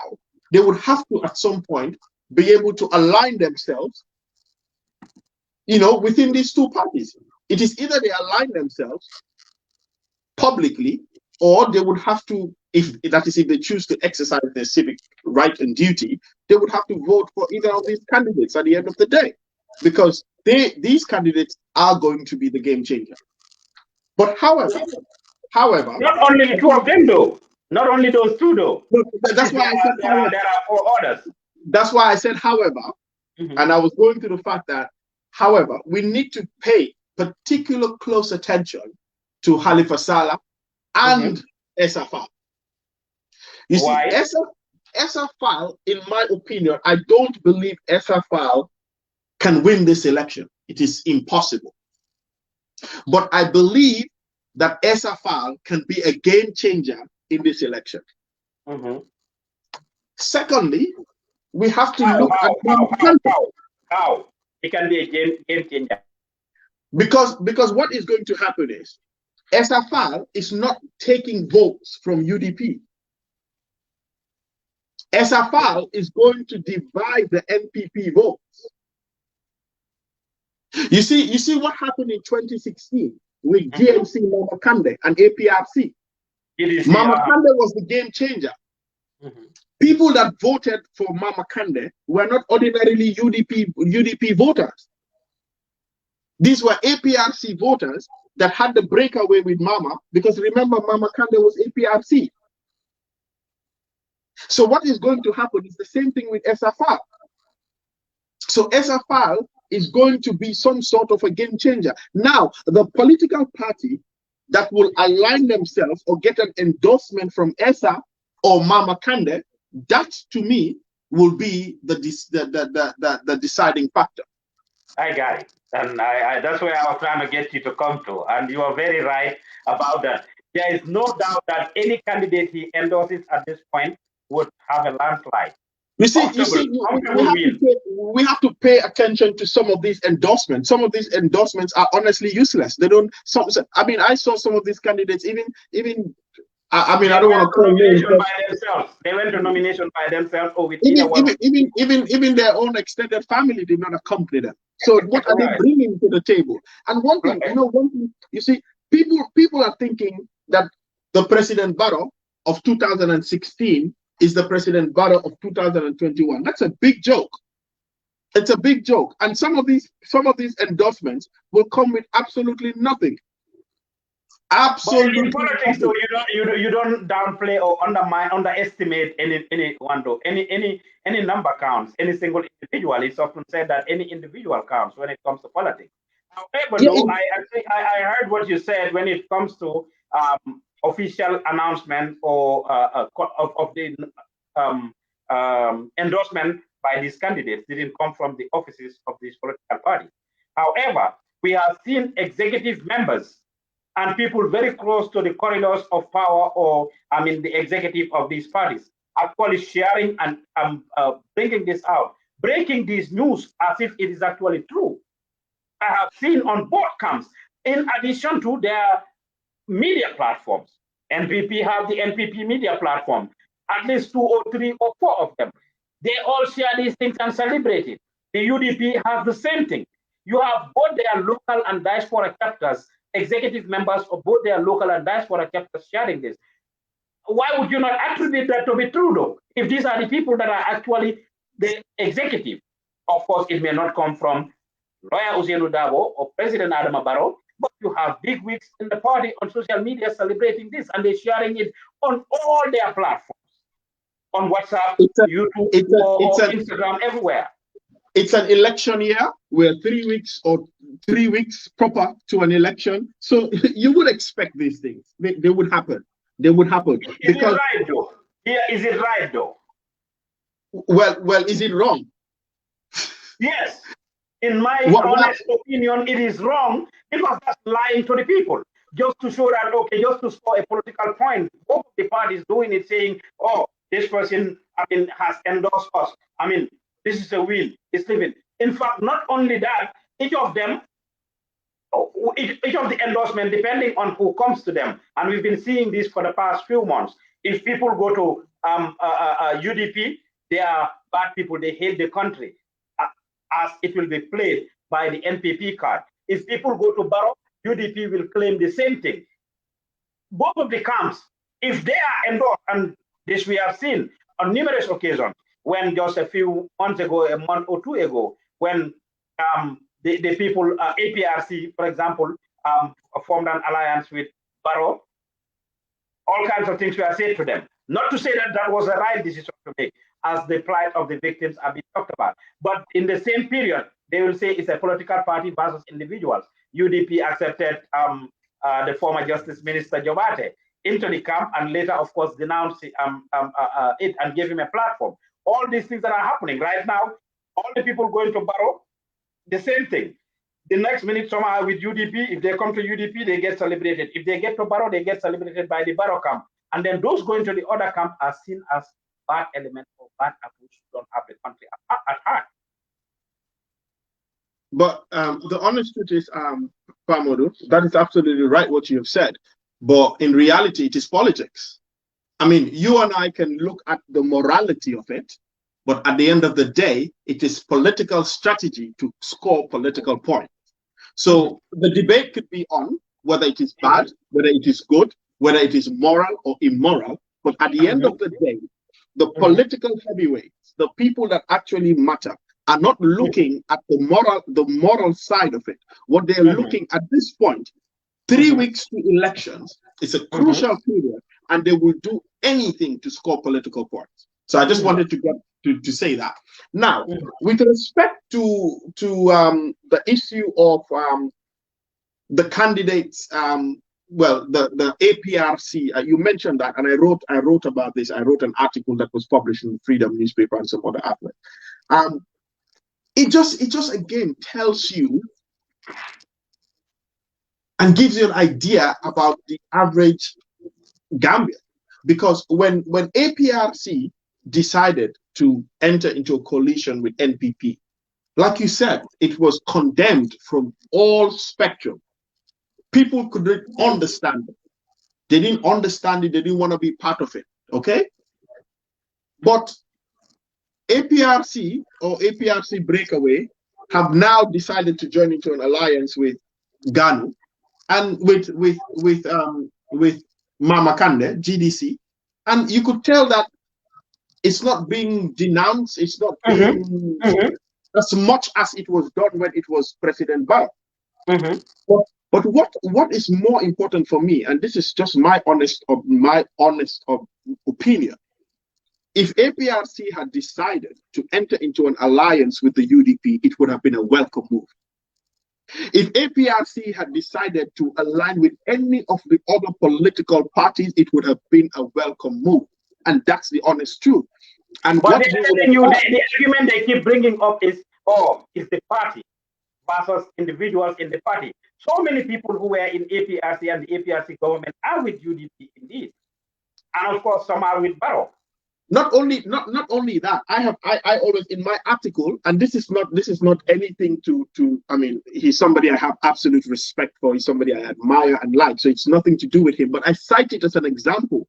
they would have to at some point be able to align themselves, within these two parties. It is either they align themselves publicly, or they would have to, if they choose to exercise their civic right and duty, they would have to vote for either of these candidates at the end of the day, because these candidates are going to be the game changer. But however, not only the two of them though, not only those two though. That's why I said there are 4 others. That's why I said however, and I was going to the fact that, however, we need to pay particular close attention to Halifa Saleh and Essa Faal. You Why? see, Essa Faal, in my opinion, I don't believe Essa Faal can win this election. It is impossible. But I believe that Essa Faal can be a game changer in this election. Secondly, we have to look at how it can be a game changer. Because what is going to happen is Essa Faal is not taking votes from UDP. Essa Faal is going to divide the NPP votes. You see what happened in 2016 with GMC Mama Kande and APRC. Mama Kande was the game changer. People that voted for Mama Kande were not ordinarily UDP voters. These were APRC voters that had the breakaway with Mama, because remember, Mama Kande was APRC. So what is going to happen is the same thing with Essa Faal. So Essa Faal is going to be some sort of a game changer. Now, the political party that will align themselves or get an endorsement from Essa or Mama Kande, that to me will be the deciding factor. I got it. And that's where I was trying to get you to come to. And you are very right about that. There is no doubt that any candidate he endorses at this point would have a landslide. We have to pay attention to some of these endorsements. Some of these endorsements are honestly useless. They don't. I mean, I saw some of these candidates even. I mean, I don't want to call names. They went to nomination by themselves, or with even their own extended family did not accompany them. So what are they bringing to the table? And one thing, you see, people are thinking that the President Barrow of 2016 is the President Barrow of 2021. That's a big joke. It's a big joke. And some of these endorsements will come with absolutely nothing. Absolutely. But in politics, though, you don't downplay or underestimate any number counts. Any single individual. It's often said that any individual counts when it comes to politics. However, I heard what you said when it comes to official announcement or of the endorsement by these candidates didn't come from the offices of these political parties. However, we have seen executive members and people very close to the corridors of power, or the executive of these parties, actually sharing and bringing this out, breaking this news as if it is actually true. I have seen on both camps, in addition to their media platforms. NPP have the NPP media platform, at least 2 or 3 or 4 of them. They all share these things and celebrate it. The UDP has the same thing. You have both their local and diaspora chapters, executive members of both their local and diaspora chapters sharing this. Why would you not attribute that to be true, though? If these are the people that are actually the executive, of course, it may not come from Lawyer Ousman Joof or President Adama Barrow, but you have big wigs in the party on social media celebrating this, and they're sharing it on all their platforms, on WhatsApp, YouTube, or Instagram, everywhere. It's an election year. We're 3 weeks proper to an election. So you would expect these things. They would happen. They would happen. Is it right, though? Yeah, is it right, though? Well, is it wrong? Yes. In my honest opinion, it is wrong, because that's lying to the people. Just to show that, okay, just to score a political point. Both the parties doing it, saying, oh, this person, has endorsed us. This is a will, it's living. In fact, not only that, each of the endorsement, depending on who comes to them, and we've been seeing this for the past few months. If people go to UDP, they are bad people, they hate the country, as it will be played by the NPP card. If people go to Barrow, UDP will claim the same thing. Both of the camps, if they are endorsed, and this we have seen on numerous occasions, when just a few months ago, a month or 2 ago, when the people, APRC, for example, formed an alliance with Barrow, all kinds of things were said to them. Not to say that that was the right decision to make, as the plight of the victims have been talked about. But in the same period, they will say it's a political party versus individuals. UDP accepted the former Justice Minister Jobate into the camp and later, of course, denounced it and gave him a platform. All these things that are happening right now, all the people going to Barrow, the same thing. The next minute, somehow with UDP, if they come to UDP, they get celebrated. If they get to Barrow, they get celebrated by the Barrow camp. And then those going to the other camp are seen as bad elements or bad approach who don't have the country at heart. But the honest truth is, Pamodo, that is absolutely right what you have said. But in reality, it is politics. I mean, you and I can look at the morality of it, but at the end of the day, it is political strategy to score political points. So the debate could be on whether it is bad, whether it is good, whether it is moral or immoral. But at the end of the day, the political heavyweights, the people that actually matter, are not looking at the moral side of it. What they're looking at this point, 3 weeks to elections, is a crucial period, and they will do anything to score political points. So I just wanted to get to say that. Now, with respect to the issue of the candidates, well, the APRC, you mentioned that, and I wrote about this. I wrote an article that was published in the Freedom newspaper and some other outlets. It just again tells you and gives you an idea about the average Gambian, because when APRC decided to enter into a coalition with NPP, like you said, it was condemned from all spectrum. People couldn't understand it. They didn't understand it. They didn't want to be part of it. Okay, but APRC or APRC Breakaway have now decided to join into an alliance with GANU and with Mama Kande, GDC, and you could tell that it's not being denounced. It's not being as much as it was done when it was President Barrow. But what is more important for me, and this is just my honest opinion, if APRC had decided to enter into an alliance with the UDP, it would have been a welcome move. If APRC had decided to align with any of the other political parties, it would have been a welcome move. And that's the honest truth. And but the argument they keep bringing up is, it's the party versus individuals in the party. So many people who were in APRC and the APRC government are with UDP indeed. And of course, some are with Barrow. Not only that, I always in my article, and this is not anything to I mean, he's somebody I have absolute respect for, he's somebody I admire and like, so it's nothing to do with him, but I cite it as an example.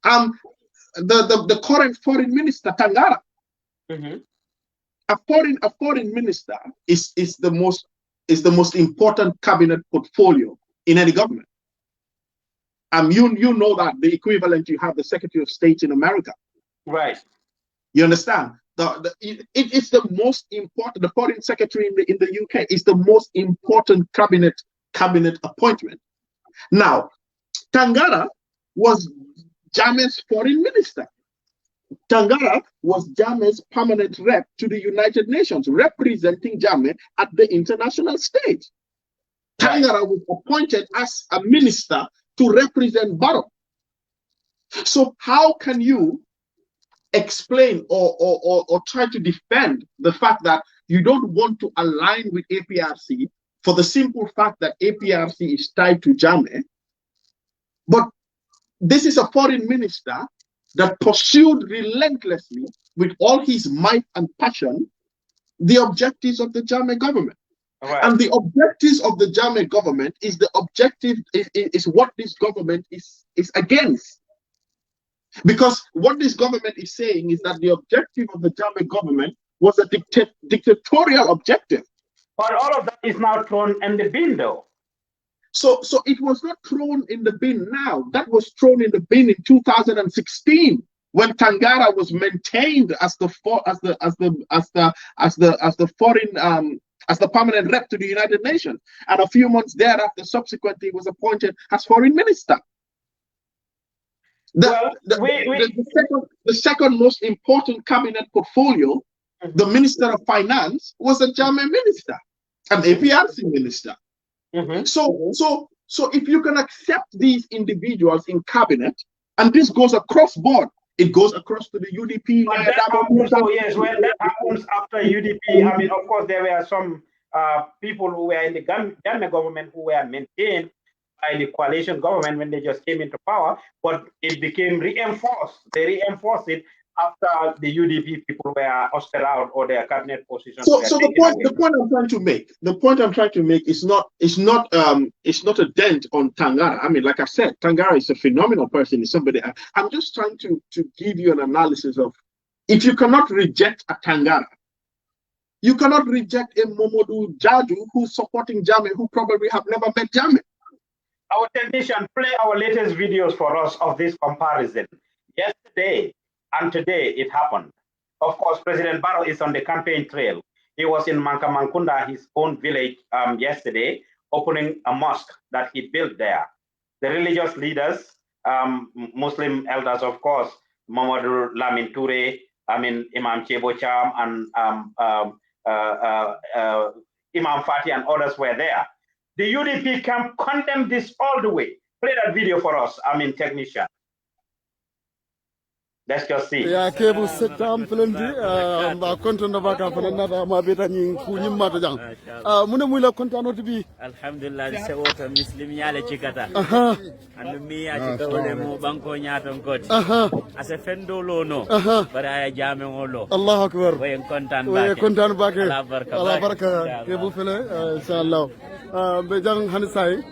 The current foreign minister, Tangara, a foreign minister is the most important cabinet portfolio in any government. You know that the equivalent, you have the Secretary of State in America. Right. You understand? It's the most important, the foreign secretary in the UK is the most important cabinet appointment. Now, Tangara was Jammeh's foreign minister. Tangara was Jammeh's permanent rep to the United Nations, representing Jammeh at the international stage. Tangara was appointed as a minister to represent Barrow. So how can you explain or try to defend the fact that you don't want to align with APRC for the simple fact that APRC is tied to Jammeh, but this is a foreign minister that pursued relentlessly with all his might and passion the objectives of the Jammeh government. Right. And the objectives of the Jammeh government is what this government is against. Because what this government is saying is that the objective of the Jammeh government was a dictatorial objective. But all of that is now thrown in the bin, though. So it was not thrown in the bin now. That was thrown in the bin in 2016 when Tangara was maintained as the foreign as the permanent rep to the United Nations, and a few months thereafter, subsequently, was appointed as foreign minister. The second most important cabinet portfolio, the Minister of Finance, was a Jammeh minister. an APRC minister. So if you can accept these individuals in cabinet, and this goes across board, it goes across to the UDP. But that happens, so yes, when that happens after UDP, I mean, of course, there were some people who were in the Ghana government who were maintained by the coalition government when they just came into power, but it became reinforced. They reinforced it after the UDP people were ousted out or their cabinet positions. So the point I'm trying to make is not a dent on Tangara. I mean, like I said, Tangara is a phenomenal person. Is somebody I'm just trying to give you an analysis of, if you cannot reject a Tangara, you cannot reject a Momodu Jaju who's supporting Jammeh, who probably have never met Jammeh. Our technician, play our latest videos for us of this comparison. Yesterday and today it happened. Of course, President Barrow is on the campaign trail. He was in Mankamankunda, his own village, yesterday, opening a mosque that he built there. The religious leaders, Muslim elders, of course, Mamadou Lamin Toure, Imam Chebo Cham, and Imam Fati and others were there. The UDP can condemn this all the way. Play that video for us, technician. Let's just see. Ya kebu setam plenty ba konton da baka fanana ma beta ni kunyim mata jang mune muy la kontano tibi alhamdulillah se wota muslim nyale cikata andu mi ya cika wone mo banko nyaton koti ase fendo lono bara ya jame ngolo allah akbar way kontan bake ala baraka kebu fele inshallah be jang han say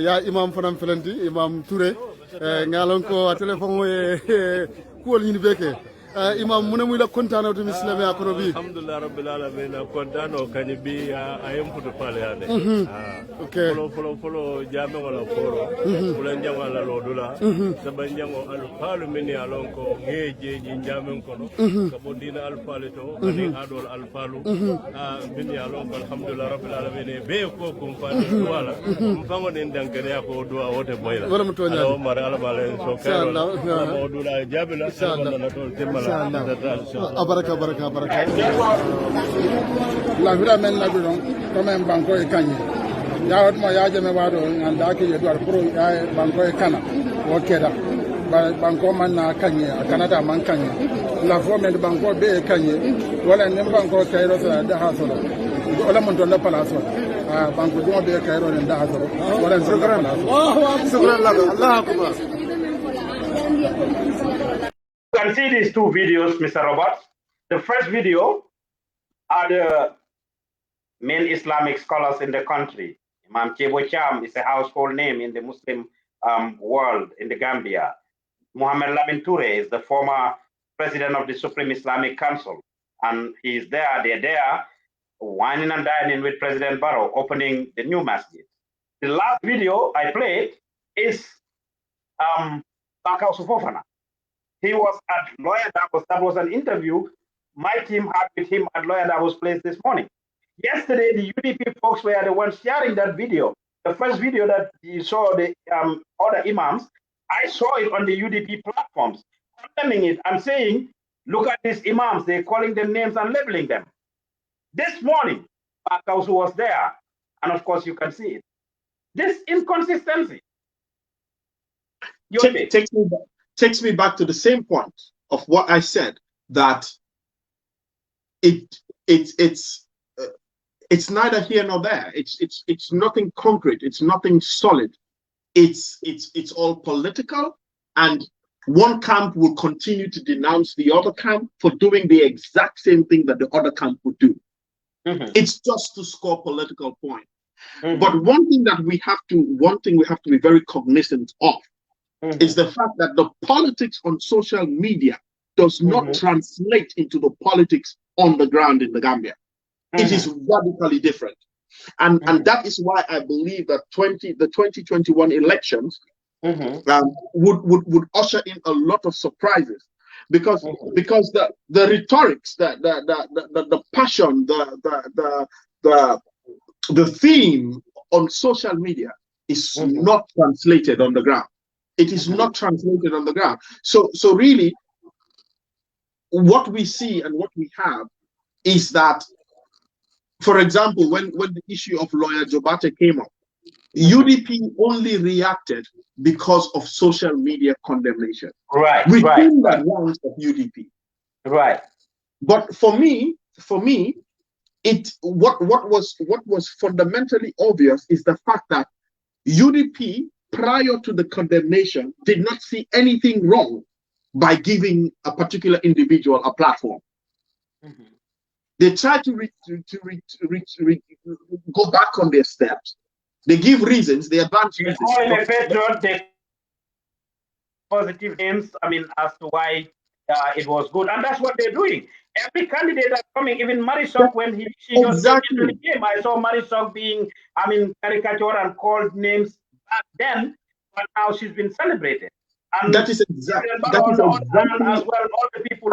ya imam fanam plenty imam Touré ngalon ko telephone kuwol ñini beke imam mune muy la kontano to mislame akoro bi alhamdulillah rabbil alamin kontano kani bi ayem futu pale ade okay folo jame wala foro wala njama la lodula saba njango al palu mini alonko ngeje ji jame kono kabo dina al paleto ani adol al palu mini alonko alhamdulillah rabbil alamin be ko kum fani wala mfango den dankere ko do wote boyla wala mo tonya o mara ala bale so kero mo dula jabela na tol temala baraka la vira men la bidon comme un banco e kanye ya wat mo ya jeme wado anda ke yedo pro ya banco e kana o keda banco man na kanye Canada man kanye la fo men banco be kanye wala nem banco kayro sa da hasolo wala mon don la palaso banco do be kayro den da hasolo wala shukran Allah akbar. You can see these two videos, Mr. Roberts. The first video are the main Islamic scholars in the country. Imam Chebo Cham is a household name in the Muslim world in the Gambia. Mohamed Lamin Toure is the former president of the Supreme Islamic Council. And he's there, they're there, whining and dining with President Barrow, opening the new masjid. The last video I played is Bakau Sufofana. He was at Lawyer Davos. That was an interview my team had with him at Lawyer Davos place this morning. Yesterday, the UDP folks were the ones sharing that video. The first video that you saw the other imams, I saw it on the UDP platforms, condemning it and saying, look at these imams, they're calling them names and labeling them. This morning, Bakausu was there, and of course you can see it. This inconsistency. Takes me back to the same point of what I said, that it's neither here nor there. It's nothing concrete. It's nothing solid. It's all political, and one camp will continue to denounce the other camp for doing the exact same thing that the other camp would do. It's just to score political points. But one thing we have to be very cognizant of is the fact that the politics on social media does not translate into the politics on the ground in the Gambia. It is radically different. And that is why I believe that the 2021 elections would usher in a lot of surprises, because the rhetorics, the passion, the theme on social media is not translated on the ground. It is not translated on the ground. So really, what we see and what we have is that For example, when the issue of lawyer Jobate came up, UDP only reacted because of social media condemnation. Right. Within the ranks of UDP. Right. But for me, what was fundamentally obvious is the fact that UDP, prior to the condemnation, did not see anything wrong by giving a particular individual a platform. Mm-hmm. They try to go back on their steps. They give reasons, they advance reasons. They positive names, as to why it was good. And that's what they're doing. Every candidate that's coming, even Marisol, when she just came into the game, I saw Marisol being, caricature and called names back then, but now she's been celebrated. And that is exactly. As well, all the people.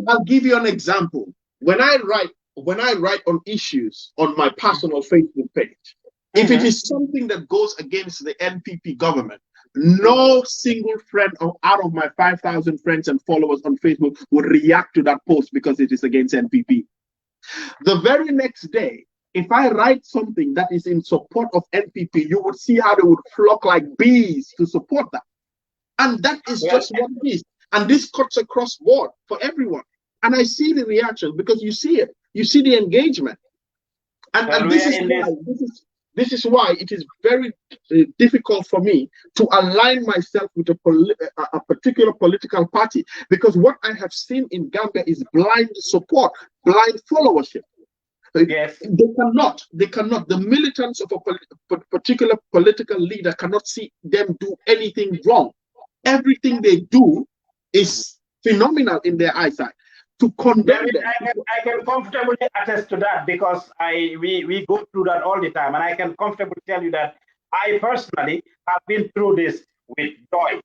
I'll give you an example. When I write on issues on my personal Facebook page, if it is something that goes against the NPP government, no single friend out of my 5,000 friends and followers on Facebook would react to that post because it is against NPP. The very next day, if I write something that is in support of NPP, you would see how they would flock like bees to support that. And that is just what it is. And this cuts across board for everyone. And I see the reaction because you see it. You see the engagement. And this is why it is very difficult for me to align myself with a particular political party, because what I have seen in Gambia is blind support, blind followership. Yes. They cannot. The militants of a particular political leader cannot see them do anything wrong. Everything they do is phenomenal in their eyesight. To condemn them. I can comfortably attest to that, because we go through that all the time, and I can comfortably tell you that I personally have been through this with DOI,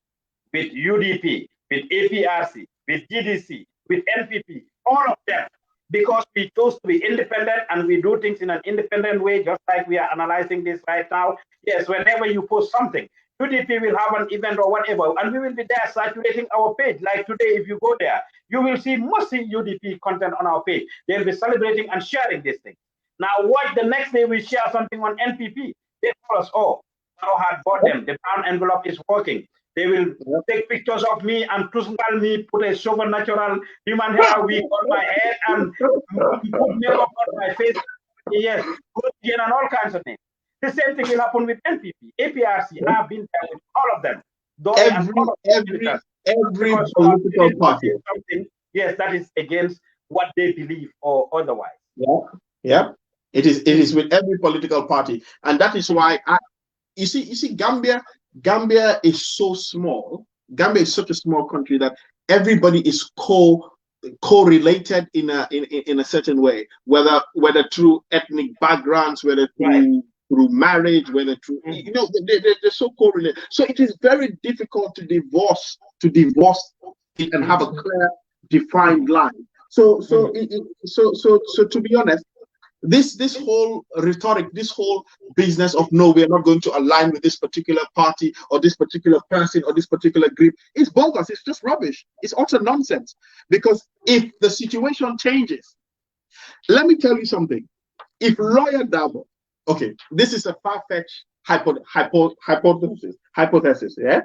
with UDP, with APRC, with GDC, with NPP, all of them, because we chose to be independent and we do things in an independent way, just like we are analyzing this right now. Yes, whenever you post something, UDP will have an event or whatever, and we will be there circulating our page. Like today, if you go there, you will see mostly UDP content on our page. They'll be celebrating and sharing this thing. Now, what the next day we share something on NPP, they tell us, oh, how hard bought them. The brown envelope is working. They will take pictures of me and crucify me, put a supernatural human hair wig on my head, and put makeup on my face. Yes, and all kinds of things. The same thing will happen with NPP, APRC. I've been there with all of them. Every political party. Yes, that is against what they believe or otherwise. Yeah. It is with every political party, and that is why you see Gambia is so small. Gambia is such a small country that everybody is correlated in a certain way, whether through ethnic backgrounds, whether through marriage, whether through they're so correlated. So it is very difficult to divorce it and have a clear, defined line. So to be honest, this whole rhetoric, this whole business of no, we are not going to align with this particular party or this particular person or this particular group is bogus. It's just rubbish. It's utter nonsense. Because if the situation changes, let me tell you something. If Lawyer Dabo, okay, this is a far-fetched hypothesis, yeah?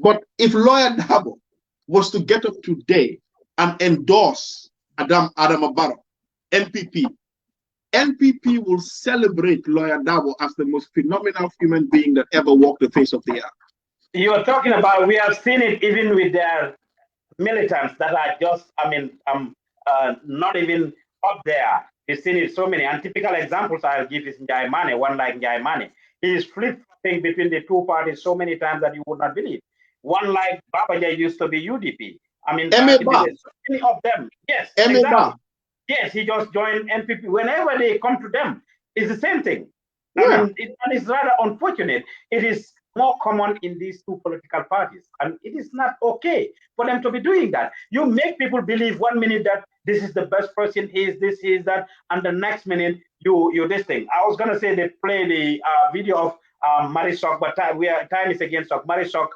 But if Lawyer Dabo was to get up today and endorse Adam Abaro, NPP will celebrate Lawyer Dabo as the most phenomenal human being that ever walked the face of the earth. You're talking about, we have seen it even with their militants that are just, not even up there. We've seen it so many. And typical examples I'll give is Njaimane, one like Njaimane. He is flip-flopping between the two parties so many times that you would not believe. One like Babaja used to be UDP. So many of them. Yes, exactly. Yes, he just joined NPP. Whenever they come to them, it's the same thing. And it's rather unfortunate. It is more common in these two political parties. And it is not okay for them to be doing that. You make people believe 1 minute that this is the best person, he is this, he is that, and the next minute you this thing. I was gonna say they play the video of Marisol, but time is against of Marisol,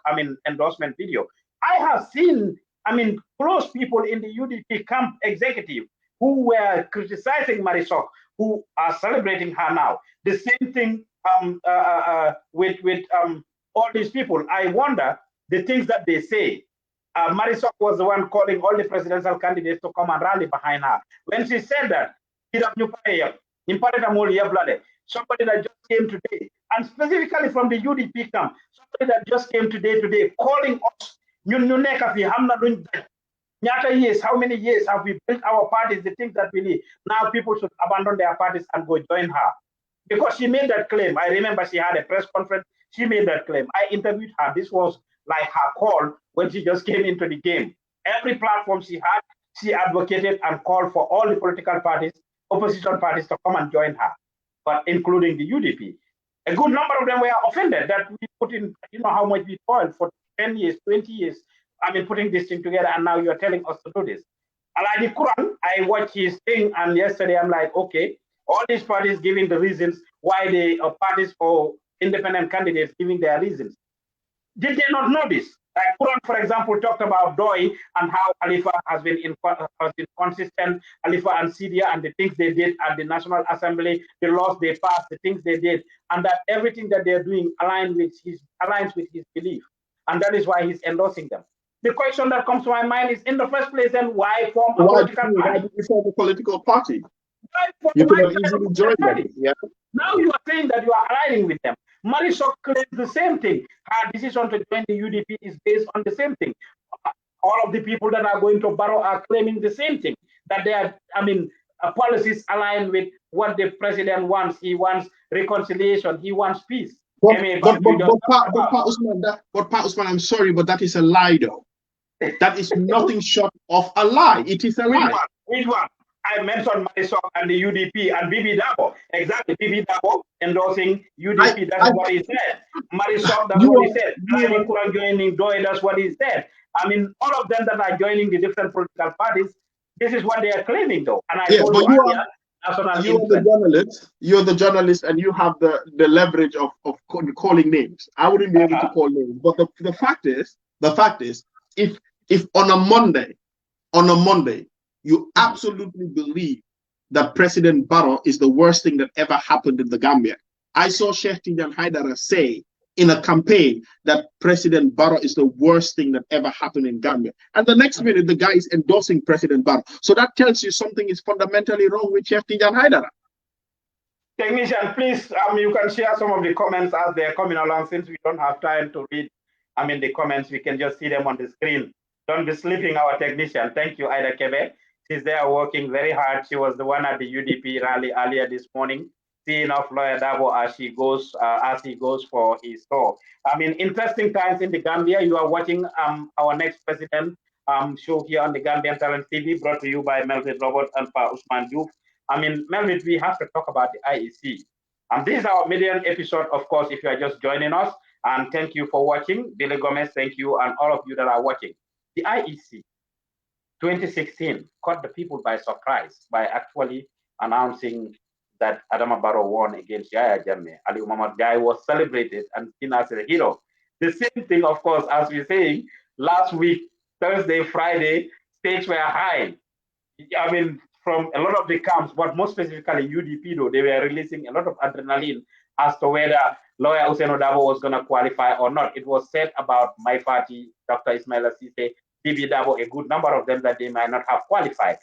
endorsement video. I have seen, close people in the UDP camp executive who were criticizing Marisol who are celebrating her now. The same thing with all these people. I wonder the things that they say. Marisol was the one calling all the presidential candidates to come and rally behind her. When she said that, somebody that just came today, and specifically from the UDP camp, somebody that just came today, calling us, years, how many years have we built our parties, the things that we need? Now people should abandon their parties and go join her. Because she made that claim. I remember she had a press conference. She made that claim. I interviewed her. This was like her call when she just came into the game. Every platform she had, she advocated and called for all the political parties, opposition parties to come and join her, but including the UDP. A good number of them were offended that we put in, how much we toiled for 10 years, 20 years. I mean, putting this thing together, and now you're telling us to do this. Aladi Quran, I watched his thing, and yesterday I'm like, okay, all these parties giving the reasons why they are parties for independent candidates giving their reasons. Did they not know this? Like Quran, for example, talked about Doi and how Khalifa has been consistent, Khalifa and Syria, and the things they did at the National Assembly, the laws they passed, the things they did, and that everything that they're doing aligns with his belief. And that is why he's endorsing them. The question that comes to my mind is, in the first place, then why form a political party? Why did you form a political party? You could have easily joined them. Yeah. Now you are saying that you are aligning with them. Marisol claims the same thing. Her decision to join the UDP is based on the same thing. All of the people that are going to Barrow are claiming the same thing, that they are, policies align with what the president wants. He wants reconciliation. He wants peace. But Usman, I'm sorry, but that is a lie, though. That is nothing short of a lie. It is a lie. Which one? I mentioned Marisol and the UDP and Bibi Dabo. Exactly, Bibi Dabo endorsing UDP. That's what he said. Marisol, that's what he said. Quran joining Doi, that's what he said. I mean, all of them that are joining the different political parties, this is what they are claiming, though. And I told you earlier, you're the journalist, and you have the leverage of calling names. I wouldn't be able to call names. But the fact is, if on a Monday, you absolutely believe that President Barrow is the worst thing that ever happened in the Gambia. I saw Sheikh Tijan Haidara say in a campaign that President Barrow is the worst thing that ever happened in Gambia. And the next minute, the guy is endorsing President Barrow. So that tells you something is fundamentally wrong with Sheikh Tijan Haidara. Technician, please, you can share some of the comments as they're coming along. Since we don't have time to read, the comments, we can just see them on the screen. Don't be sleeping, our technician. Thank you, Ida Kebe. She's there working very hard. She was the one at the UDP rally earlier this morning, seeing off Lawyer Dabo as he goes for his talk. Interesting times in the Gambia. You are watching our next president show here on the Gambian Talent TV, brought to you by Melville Roberts and Ousman Joof. Melville, we have to talk about the IEC. This is our million episode, of course, if you are just joining us. And thank you for watching. Billy Gomez, thank you, and all of you that are watching. The IEC 2016 caught the people by surprise by actually announcing that Adama Barrow won against Yaya Jammeh. Ali Muhammad Gai was celebrated and seen as a hero. The same thing, of course, as we're saying, last week, Thursday, Friday, stakes were high. From a lot of the camps, but more specifically UDP, though, they were releasing a lot of adrenaline as to whether lawyer Ousman Dabo was going to qualify or not. It was said about my party, Dr. Ismaila Ceesay, Bibi Dabo, a good number of them that they might not have qualified.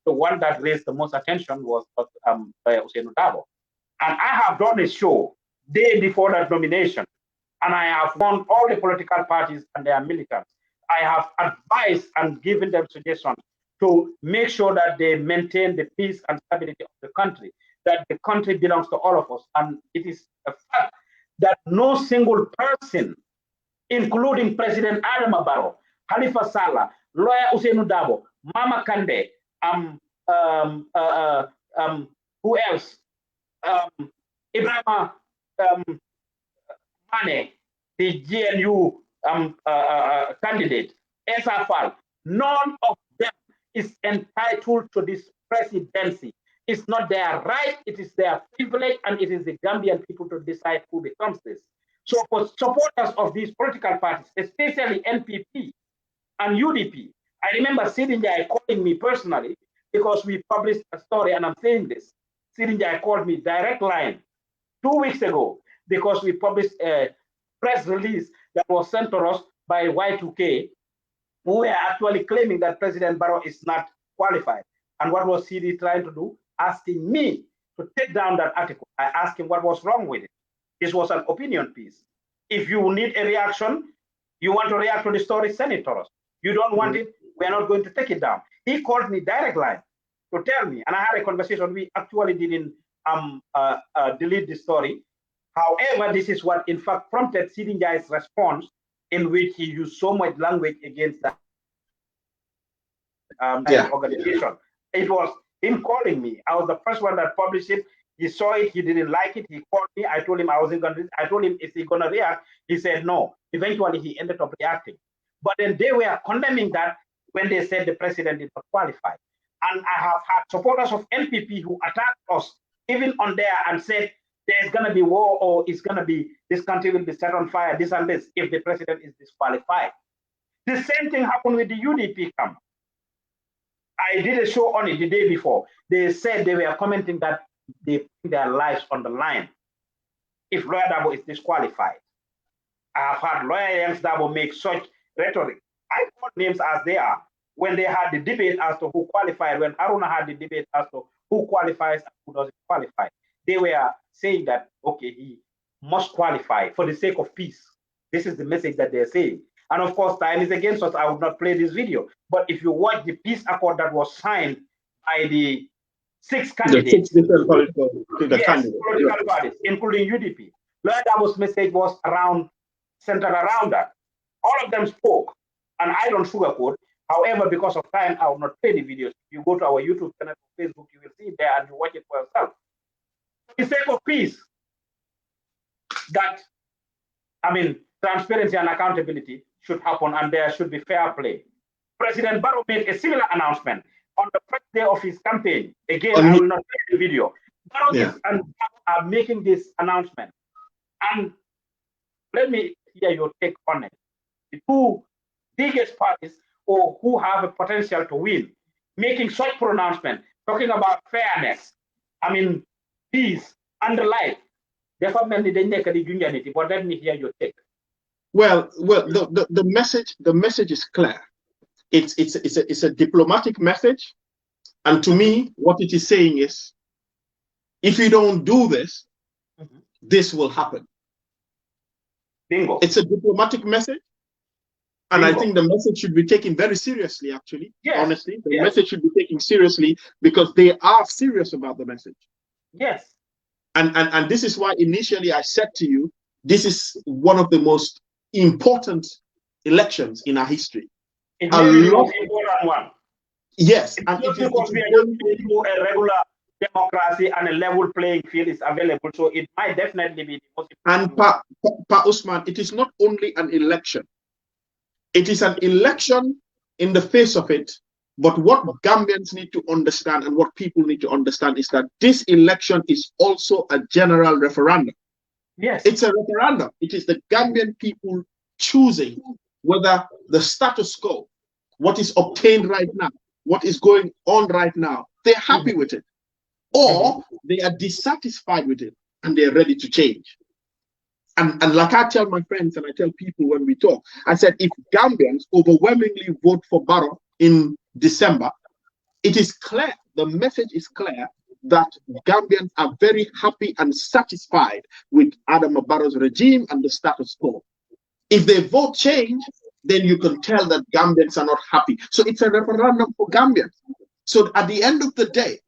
The one that raised the most attention was lawyer Ousman Dabo. And I have done a show day before that nomination, and I have warned all the political parties and their militants. I have advised and given them suggestions to make sure that they maintain the peace and stability of the country, that the country belongs to all of us. And it is a fact that no single person, including President Adama Barrow, Khalifa Sallah, lawyer Ousman Dabo, Mama Kande, who else? Ibrahima Mane, the GNU candidate, SFL, none of them is entitled to this presidency. It's not their right, it is their privilege, and it is the Gambian people to decide who becomes this. So for supporters of these political parties, especially NPP and UDP, I remember sitting there calling me personally because we published a story, and I'm saying this. Ceesay called me direct line 2 weeks ago because we published a press release that was sent to us by Y2K, who were actually claiming that President Barrow is not qualified. And what was Ceesay trying to do? Asking me to take down that article. I asked him what was wrong with it. This was an opinion piece. If you need a reaction, you want to react to the story, send it to us. You don't want it, we're not going to take it down. He called me direct line to tell me, and I had a conversation. We actually didn't delete the story. However, this is what in fact prompted Ceesay's response, in which he used so much language against that organization. It was him calling me. I was the first one that published it. He saw it, he didn't like it. He called me. I told him I wasn't going to. I told him, is he going to react? He said no. Eventually, he ended up reacting. But then they were condemning that when they said the president did not qualify. And I have had supporters of NPP who attacked us, even on there, and said there's going to be war, or it's going to be, this country will be set on fire, this and this, if the president is disqualified. The same thing happened with the UDP camp. I did a show on it the day before. They said they were commenting that they put their lives on the line if Lawyer Dabo is disqualified. I have had Lawyer Jens Dabo make such rhetoric. I put names as they are. When they had the debate as to who qualified, when Aruna had the debate as to who qualifies and who doesn't qualify, they were saying that, okay, he must qualify for the sake of peace. This is the message that they're saying. And of course, time is against us. I would not play this video. But if you watch the peace accord that was signed by the 6 candidates, political parties, including UDP, Lawyer Dabo's message was centered around that. All of them spoke, and I don't sugarcoat. However, because of time, I will not play the videos. If you go to our YouTube channel, Facebook, you will see it there and you watch it for yourself. For the sake of peace, transparency and accountability should happen, and there should be fair play. President Barrow made a similar announcement on the first day of his campaign. Again, I will not play the video. Barrow and are making this announcement. And let me hear your take on it. The two biggest parties, or who have a potential to win, making such pronouncement, talking about fairness, peace, and the like. Definitely they make a unity, but let me hear your take. Well, the message is clear. It's a diplomatic message, and to me, what it is saying is, if you don't do this, this will happen. Bingo. It's a diplomatic message, and I think the message should be taken very seriously. Actually, honestly, the message should be taken seriously because they are serious about the message. Yes. And this is why initially I said to you, this is one of the most important elections in our history. It's a important one. Yes. It's and because we are just a regular democracy and a level playing field is available, so it might definitely be the most important. And Pa Ousman, it is not only an election. It is an election in the face of it. But what Gambians need to understand and what people need to understand is that this election is also a general referendum. Yes. It's a referendum. It is the Gambian people choosing whether the status quo, what is obtained right now, what is going on right now, they're happy with it. Or they are dissatisfied with it and they're ready to change. And like I tell my friends and I tell people when we talk, I said, if Gambians overwhelmingly vote for Barrow in December, it is clear, the message is clear that Gambians are very happy and satisfied with Adam Barrow's regime and the status quo. If they vote change, then you can tell that Gambians are not happy. So it's a referendum for Gambians. So at the end of the day,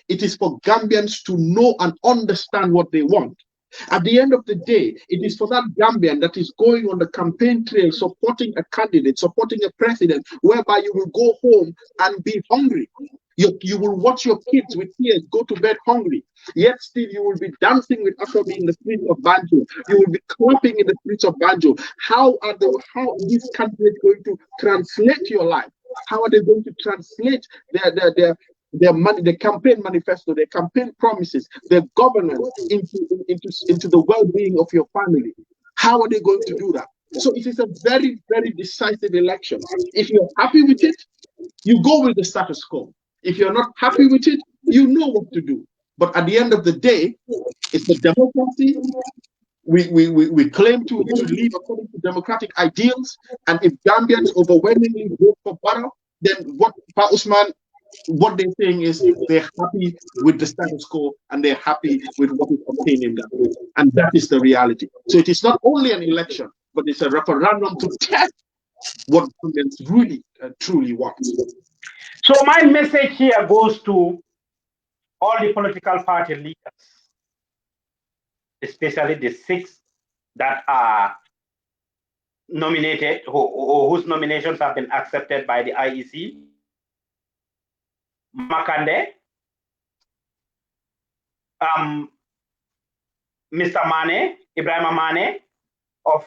it is for Gambians to know and understand what they want. At the end of the day, it is for that Gambian that is going on the campaign trail, supporting a candidate, supporting a president, whereby you will go home and be hungry. You will watch your kids with tears go to bed hungry. Yet still you will be dancing with Asobi in the streets of Banjo. You will be clapping in the streets of Banjo. How is this candidate going to translate your life? How are they going to translate their money, their campaign manifesto, their campaign promises, their governance into the well-being of your family? How are they going to do that? So it is a very, very decisive election. If you're happy with it, you go with the status quo. If you're not happy with it, You know what to do. But at the end of the day, it's a democracy. We claim to live according to democratic ideals. And if Gambians overwhelmingly vote for Barrow, then what Ousman, what they're saying is they're happy with the status quo and they're happy with what is obtained in Gambia. And that is the reality. So it is not only an election, but it's a referendum to test what Gambians really, truly want. So my message here goes to all the political party leaders, especially the 6 that are nominated, whose nominations have been accepted by the IEC. Makande, Mr. Mane, Ibrahim Mane of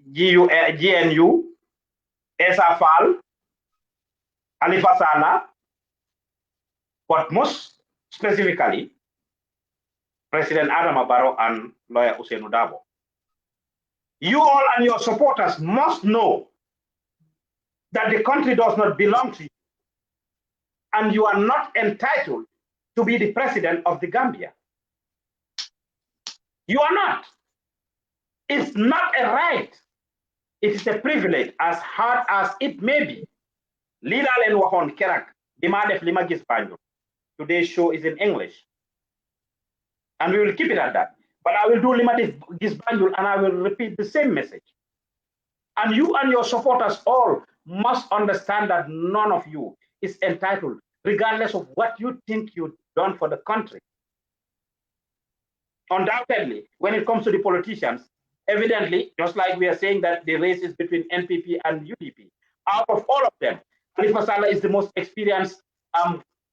GNU, Esa Fall, Halifa Sallah, but most specifically, President Adama Barrow and lawyer Ousman Joof. You all and your supporters must know that the country does not belong to you, and you are not entitled to be the president of the Gambia. You are not. It's not a right. It is a privilege, as hard as it may be. Lida len waxon kerak dima def lima gis Banjul. Today's show is in English, and we will keep it at that. But I will do lima def gis Banjul, and I will repeat the same message. And you and your supporters all must understand that none of you is entitled, regardless of what you think you've done for the country. Undoubtedly, when it comes to the politicians, evidently, just like we are saying that the race is between NPP and UDP, out of all of them, Halifa Sallah is the most experienced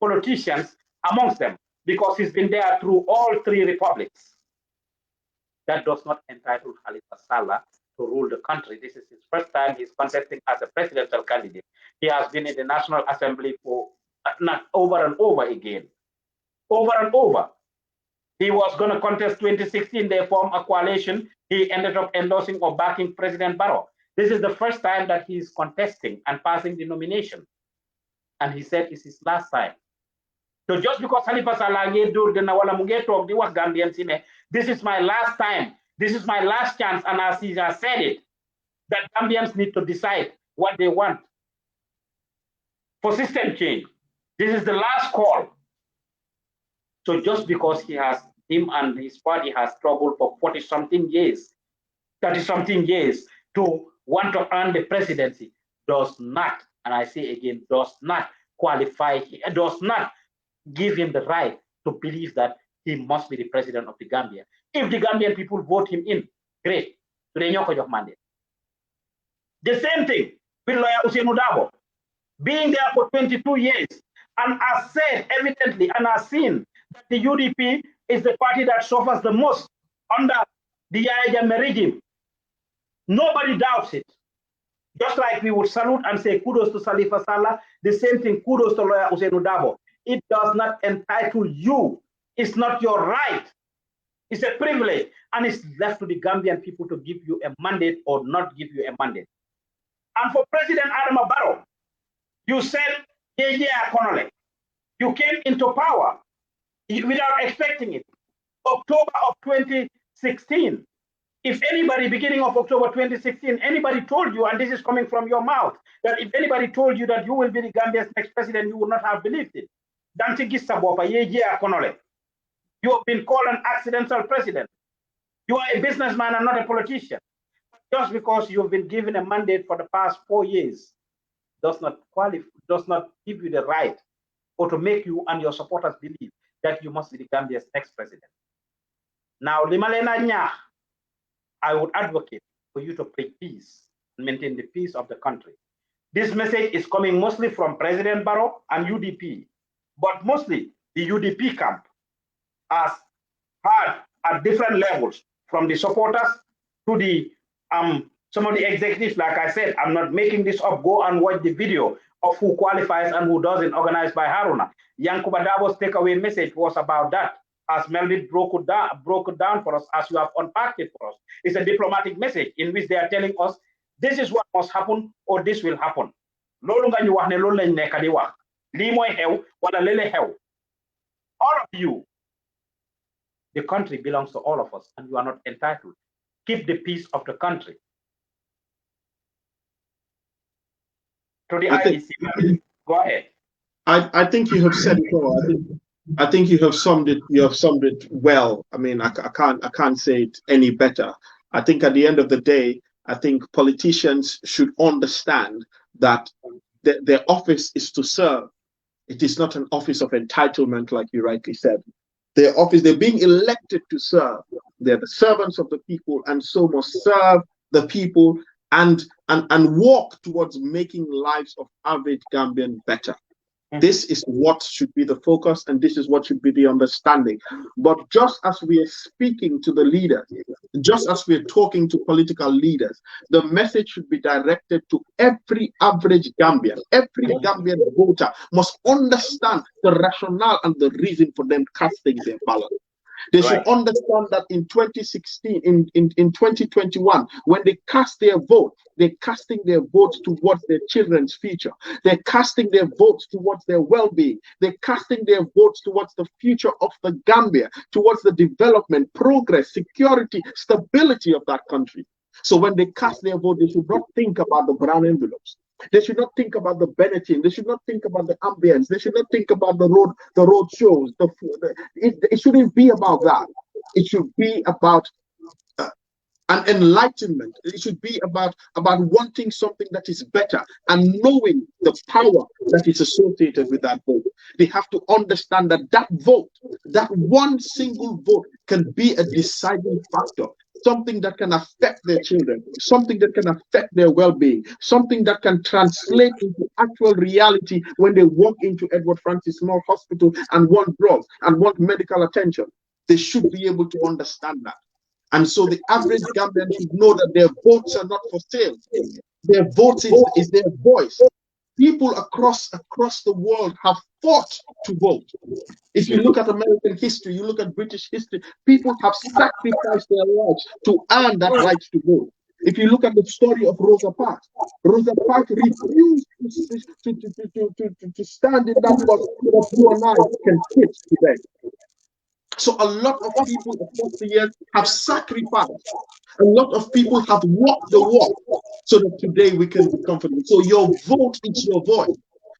politicians amongst them, because he's been there through all 3 republics. That does not entitle Halifa Sallah to rule the country. This is his first time he's contesting as a presidential candidate. He has been in the National Assembly for over and over again. Over and over. He was going to contest 2016. They formed a coalition. He ended up endorsing or backing President Barrow. This is the first time that he's contesting and passing the nomination. And he said it's his last time. So just because Halifa Sallah Gambians, this is my last time, this is my last chance, and as he has said it, that Gambians need to decide what they want for system change. This is the last call. So just because him and his party has struggled for 40-something years, 30-something years to want to earn the presidency, does not, and I say again, does not qualify, does not give him the right to believe that he must be the president of the Gambia. If the Gambian people vote him in, great. The same thing with lawyer Ousman Joof, being there for 22 years, and as said evidently and as seen that the UDP is the party that suffers the most under the Yahya Jammeh regime. Nobody doubts it. Just like we would salute and say kudos to Halifa Sallah, the same thing, kudos to lawyer Ousman Joof. It does not entitle you. It's not your right. It's a privilege, and it's left to the Gambian people to give you a mandate or not give you a mandate. And for President Adama Barrow, you said, you came into power without expecting it. October of 2016. If anybody, beginning of October 2016, anybody told you, and this is coming from your mouth, that if anybody told you that you will be the Gambia's next president, you would not have believed it. You have been called an accidental president. You are a businessman and not a politician. Just because you've been given a mandate for the past 4 years does not give you the right or to make you and your supporters believe that you must be the Gambia's next president. Now, I would advocate for you to preach peace and maintain the peace of the country. This message is coming mostly from President Barrow and UDP, but mostly the UDP camp has had at different levels, from the supporters to the some of the executives. Like I said, I'm not making this up. Go and watch the video of who qualifies and who doesn't, organized by Haruna. Yankuba Dabo's takeaway message was about that, as Melville broke it down for us, as you have unpacked it for us. It's a diplomatic message in which they are telling us this is what must happen or this will happen. loolu nga ñu wax ne loolu lañ nekk di wax lii mooy xew wala lele xew all of you the country belongs to all of us and you are not entitled keep the peace of the country to the IEC. Go ahead. I think you have said it all. I think you have summed it. You have summed it well. I mean, I can't say it any better. I think at the end of the day, I think politicians should understand that their office is to serve. It is not an office of entitlement, like you rightly said. Their office, they're being elected to serve. They're the servants of the people, and so must serve the people and walk towards making lives of average Gambian better. This is what should be the focus, and this is what should be the understanding. But just as we are speaking to the leaders, just as we're talking to political leaders, the message should be directed to every average Gambian. Every Gambian voter must understand the rationale and the reason for them casting their ballot. They should understand that in 2016, in 2021, when they cast their vote, they're casting their votes towards their children's future. They're casting their votes towards their well-being. They're casting their votes towards the future of the Gambia, towards the development, progress, security, stability of that country. So when they cast their vote, they should not think about the brown envelopes. They should not think about the Benetton. They should not think about the ambience. They should not think about the road shows. It shouldn't be about that. It should be about an enlightenment. It should be about wanting something that is better and knowing the power that is associated with that vote. They have to understand that that vote, that one single vote, can be a deciding factor. Something that can affect their children, something that can affect their well-being, something that can translate into actual reality when they walk into Edward Francis Small Hospital and want drugs and want medical attention. They should be able to understand that. And so the average Gambian should know that their votes are not for sale. Their vote is their voice. People across the world have fought to vote. If you look at American history, you look at British history, people have sacrificed their lives to earn that right to vote. If you look at the story of Rosa Parks refused to stand in that box so that you and I can sit today. So a lot of people across the years have sacrificed. A lot of people have walked the walk so that today we can be comfortable. So your vote is your voice.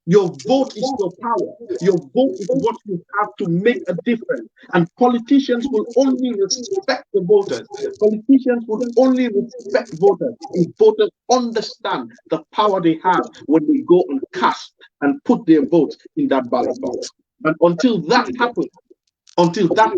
Your vote is your power. Your vote is what you have to make a difference. And politicians will only respect the voters. Politicians will only respect voters if voters understand the power they have when they go and cast and put their vote in that ballot box. And until that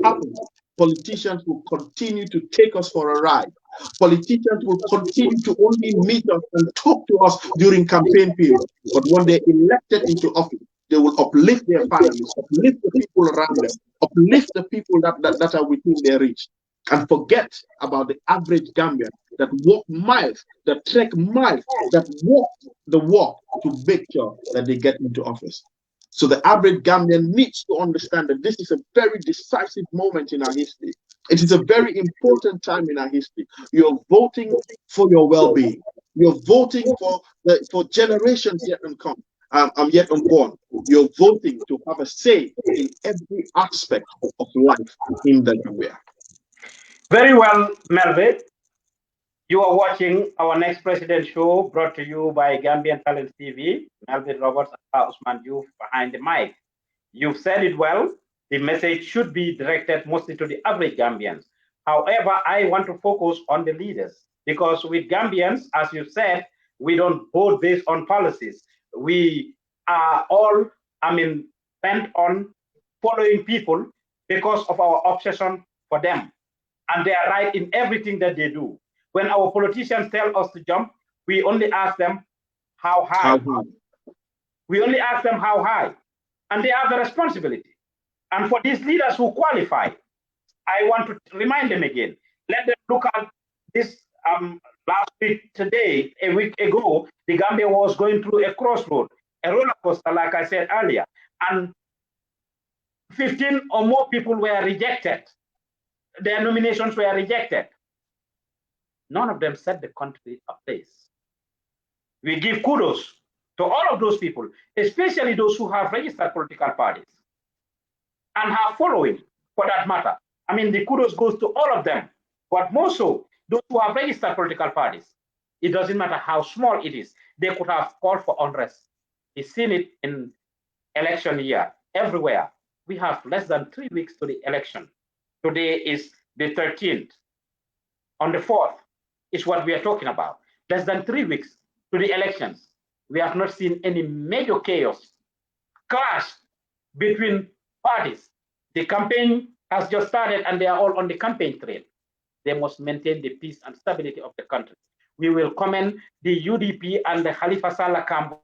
happens, politicians will continue to take us for a ride. Politicians will continue to only meet us and talk to us during campaign period. But when they're elected into office, they will uplift their families, uplift the people around them, uplift the people that are within their reach, and forget about the average Gambian that walk miles, that trek miles, that walk the walk to make sure that they get into office. So the average Gambian needs to understand that this is a very decisive moment in our history. It is a very important time in our history. You're voting for your well-being. You're voting for generations yet unborn. You're voting to have a say in every aspect of life in the Gambia. Very well, Melville. You are watching our Next President show brought to you by Gambian Talents TV. Melville Roberts and Ousman Joof behind the mic. You've said it well. The message should be directed mostly to the average Gambians. However, I want to focus on the leaders because with Gambians, as you said, we don't vote based on policies. We are all, bent on following people because of our obsession for them. And they are right in everything that they do. When our politicians tell us to jump, we only ask them how high. We only ask them how high. And they have the responsibility. And for these leaders who qualify, I want to remind them again. Let them look at this last week, today, a week ago, the Gambia was going through a crossroad, a roller coaster, like I said earlier. And 15 or more people were rejected. Their nominations were rejected. None of them set the country ablaze. We give kudos to all of those people, especially those who have registered political parties and have following, for that matter. I mean, the kudos goes to all of them, but more so those who have registered political parties. It doesn't matter how small it is. They could have called for unrest. We've seen it in election year everywhere. We have less than 3 weeks to the election. Today is the 13th. On the 4th is what we are talking about. Less than 3 weeks to the elections. We have not seen any major chaos, clash between parties. The campaign has just started and they are all on the campaign trail. They must maintain the peace and stability of the country. We will commend the UDP and the Khalifa Sallah camp.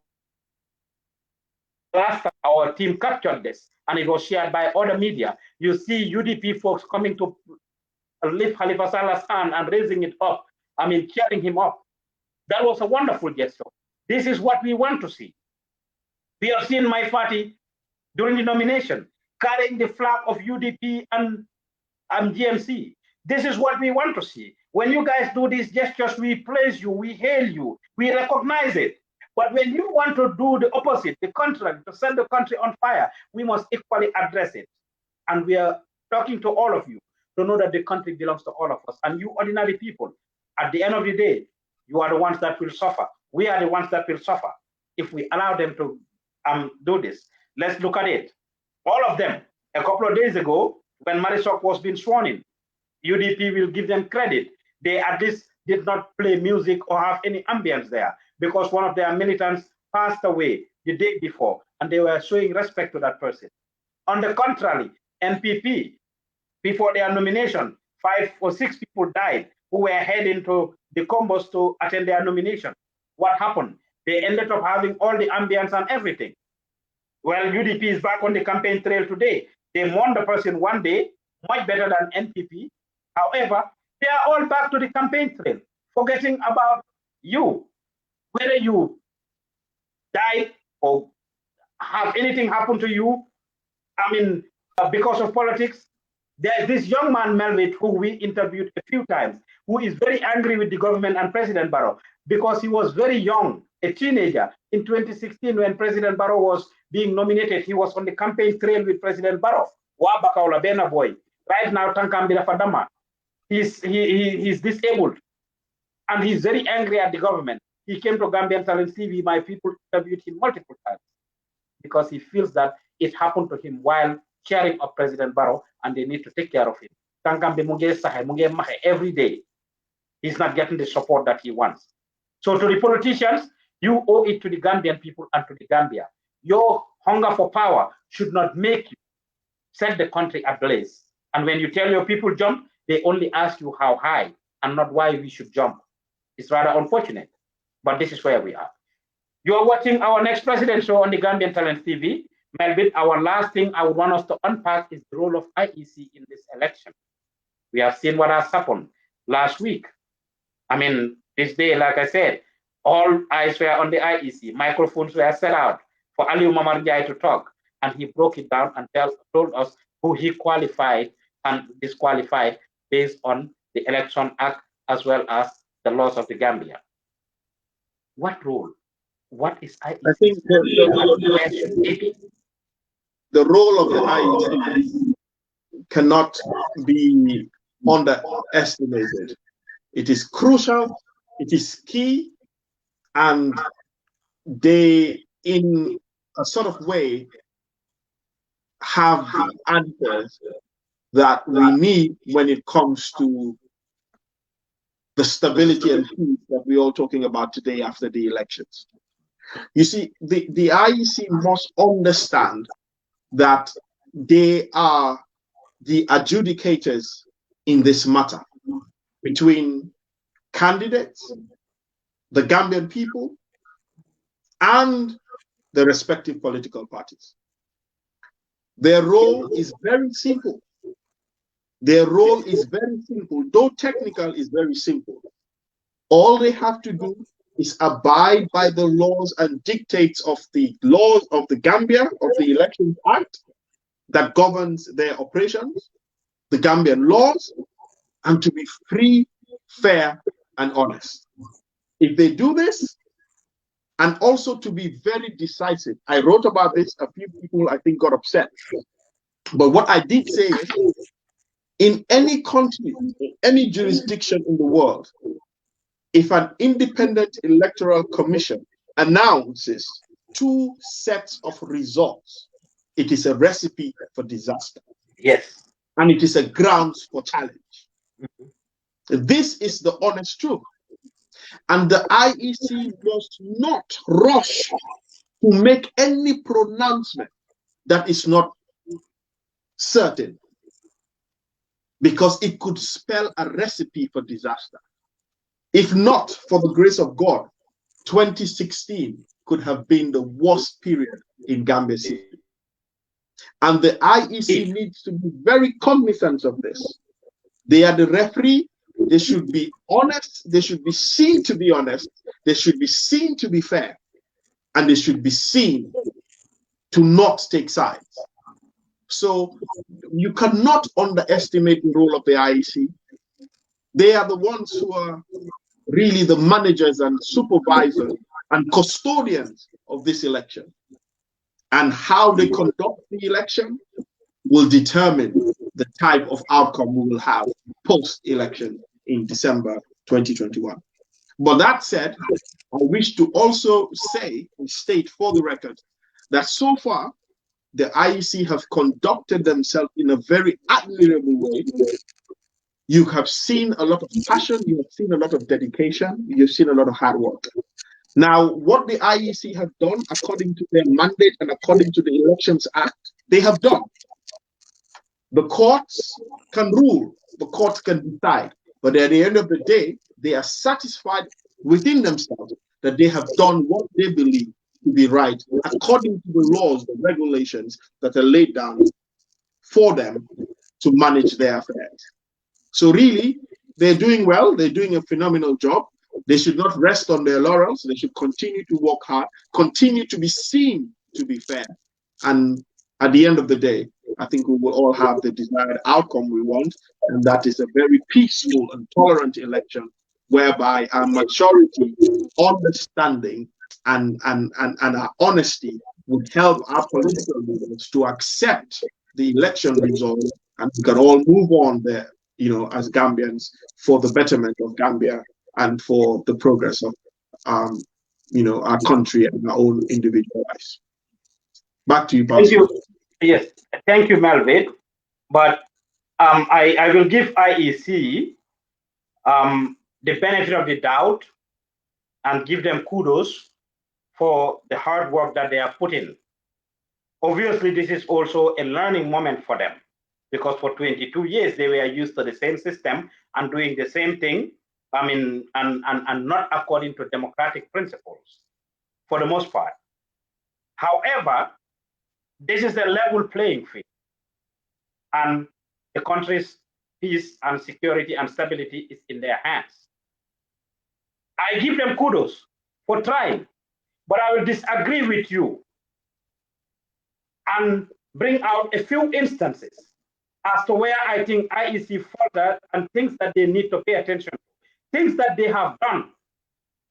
Last time our team captured this and it was shared by other media. You see UDP folks coming to lift Khalifa Salah's hand and raising it up. I mean, cheering him up. That was a wonderful gesture. This is what we want to see. We have seen my party during the nomination carrying the flag of UDP and GMC. This is what we want to see. When you guys do these gestures, we praise you, we hail you, we recognize it. But when you want to do the opposite, the contrary, to set the country on fire, we must equally address it. And we are talking to all of you to know that the country belongs to all of us. And you ordinary people, at the end of the day, you are the ones that will suffer. We are the ones that will suffer if we allow them to do this. Let's look at it. All of them, a couple of days ago, when Marisol was being sworn in, UDP will give them credit. They at least did not play music or have any ambience there because one of their militants passed away the day before and they were showing respect to that person. On the contrary, NPP, before their nomination, 5 or 6 people died who were heading to the combos to attend their nomination. What happened? They ended up having all the ambience and everything. Well, UDP is back on the campaign trail today. They won the person one day, much better than NPP. However, they are all back to the campaign trail, forgetting about you. Whether you died or have anything happen to you, I mean, because of politics, there's this young man, Melville, who we interviewed a few times, who is very angry with the government and President Barrow because he was very young, a teenager. In 2016, when President Barrow was being nominated, he was on the campaign trail with President Barrow. Boy. Right now, Tankambila Fadama, he's disabled and he's very angry at the government. He came to Gambian Talent TV. My people interviewed him multiple times because he feels that it happened to him while cheering up President Barrow and they need to take care of him. Every day, he's not getting the support that he wants. So to the politicians, you owe it to the Gambian people and to the Gambia. Your hunger for power should not make you set the country ablaze. And when you tell your people jump, they only ask you how high and not why we should jump. It's rather unfortunate, but this is where we are. You are watching our next president show on the Gambian Talent TV. Melville, our last thing I would want us to unpack is the role of IEC in this election. We have seen what has happened last week. I mean, this day, like I said, all eyes were on the IEC. Microphones were set out for Aliu Mamar Njai to talk, and he broke it down and told us who he qualified and disqualified based on the Election Act as well as the laws of the Gambia. What role? What is IEC? I think the role of the IEC cannot be underestimated. It is crucial, it is key, and they, in a sort of way, have the answers that we need when it comes to the stability and peace that we're all talking about today after the elections. You see, the IEC must understand that they are the adjudicators in this matter between candidates, the Gambian people, and the respective political parties. Their role is very simple. Their role is very simple, though technical is very simple. All they have to do is abide by the laws and dictates of the laws of the Gambia, of the Elections Act that governs their operations, the Gambian laws, and to be free, fair, and honest. If they do this, and also to be very decisive. I wrote about this. A few people, I think, got upset. But what I did say is, in any country, any jurisdiction in the world, if an independent electoral commission announces 2 sets of results, it is a recipe for disaster. Yes. And it is a grounds for challenge. This is the honest truth. And the IEC must not rush to make any pronouncement that is not certain, because it could spell a recipe for disaster. If not for the grace of God, 2016 could have been the worst period in Gambia's history. And the IEC needs to be very cognizant of this. They are the referee. They should be honest. They should be seen to be honest. They should be seen to be fair. And they should be seen to not take sides. So you cannot underestimate the role of the IEC. They are the ones who are really the managers and supervisors and custodians of this election. And how they conduct the election will determine the type of outcome we will have post-election in December 2021. But that said, I wish to also say and state for the record that so far, the IEC have conducted themselves in a very admirable way. You have seen a lot of passion, you have seen a lot of dedication, you've seen a lot of hard work. Now, what the IEC have done according to their mandate and according to the Elections Act, they have done. The courts can rule, the courts can decide, but at the end of the day, they are satisfied within themselves that they have done what they believe to be right according to the laws, the regulations that are laid down for them to manage their affairs. So really, they're doing well, they're doing a phenomenal job. They should not rest on their laurels. They should continue to work hard, continue to be seen to be fair. And at the end of the day, I think we will all have the desired outcome we want, and that is a very peaceful and tolerant election whereby our maturity, understanding, and our honesty would help our political leaders to accept the election result, and we can all move on there, you know, as Gambians, for the betterment of Gambia and for the progress of, you know, our country and our own individual lives. Back to you, Pastor. Thank you. Yes, thank you, Melville. But I will give IEC the benefit of the doubt and give them kudos for the hard work that they have put in. Obviously, this is also a learning moment for them, because for 22 years they were used to the same system and doing the same thing, I mean, and not according to democratic principles for the most part. However, this is a level playing field, and the country's peace and security and stability is in their hands. I give them kudos for trying, but I will disagree with you and bring out a few instances as to where I think IEC faltered and things that they need to pay attention to, things that they have done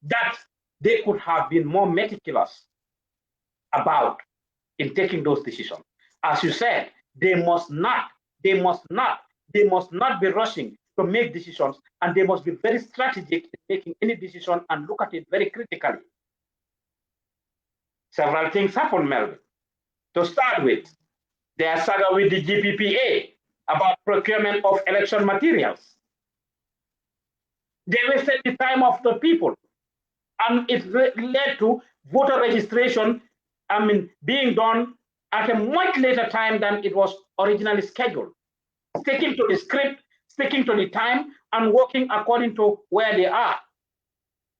that they could have been more meticulous about in taking those decisions. As you said, they must not be rushing to make decisions, and they must be very strategic in making any decision and look at it very critically. Several things happened, Melville. To start with, their saga with the GPPA about procurement of election materials. They wasted the time of the people, and it led to voter registration, I mean, being done at a much later time than it was originally scheduled. Sticking to the script, sticking to the time, and working according to where they are.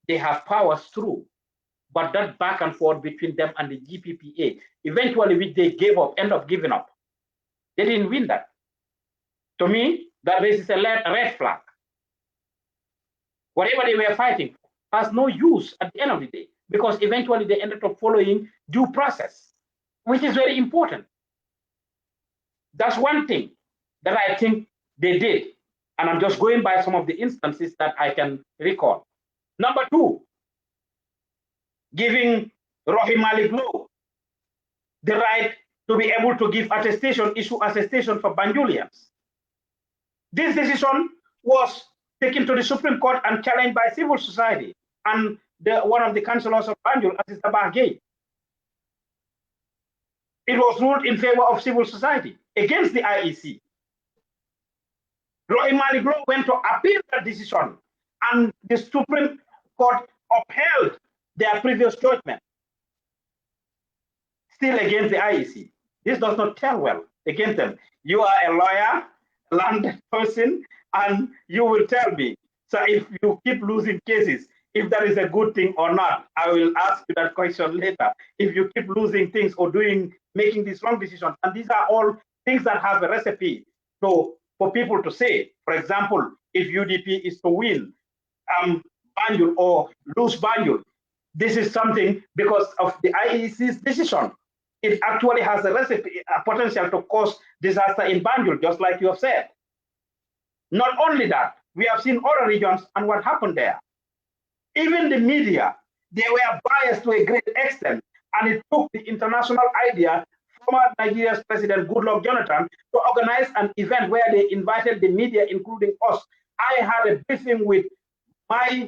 They have powers through, but that back and forth between them and the GPPA, eventually which they gave up, end up giving up. They didn't win that. To me, that raises a red flag. Whatever they were fighting for has no use at the end of the day, because eventually they ended up following due process, which is very important. That's one thing that I think they did. And I'm just going by some of the instances that I can recall. Number two, giving Rohey Malik Low the right to be able to give attestation, issue attestation for Banjulians. This decision was taken to the Supreme Court and challenged by civil society and one of the councillors of Banjul, Aziz Tabagay. It was ruled in favor of civil society against the IEC. Rohey Malik Low went to appeal that decision, and the Supreme Court upheld their previous judgment, still against the IEC. This does not tell well against them. You are a lawyer, landed person, and you will tell me. So if you keep losing cases, if that is a good thing or not, I will ask you that question later. If you keep losing things or making these wrong decisions, and these are all things that have a recipe for people to say. For example, if UDP is to win Banjul or lose Banjul, this is something because of the IEC's decision. It actually has a recipe, a potential to cause disaster in Banjul, just like you have said. Not only that, we have seen other regions and what happened there. Even the media, they were biased to a great extent, and it took the international idea, former Nigeria's President Goodluck Jonathan, to organize an event where they invited the media, including us. I had a briefing with my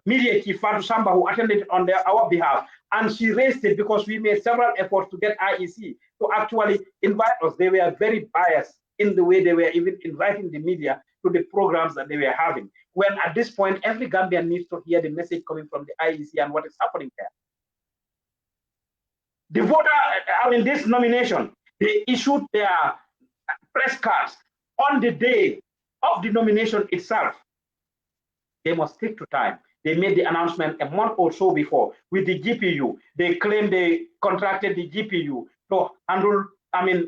media chief, Fatu Samba, who attended on our behalf, and she raised it because we made several efforts to get IEC to actually invite us. They were very biased in the way they were even inviting the media to the programs that they were having. When at this point, every Gambian needs to hear the message coming from the IEC and what is happening there. The voter, in this nomination, they issued their press cards on the day of the nomination itself. They must stick to time. They made the announcement a month or so before with the GPU. They claimed they contracted the GPU to handle,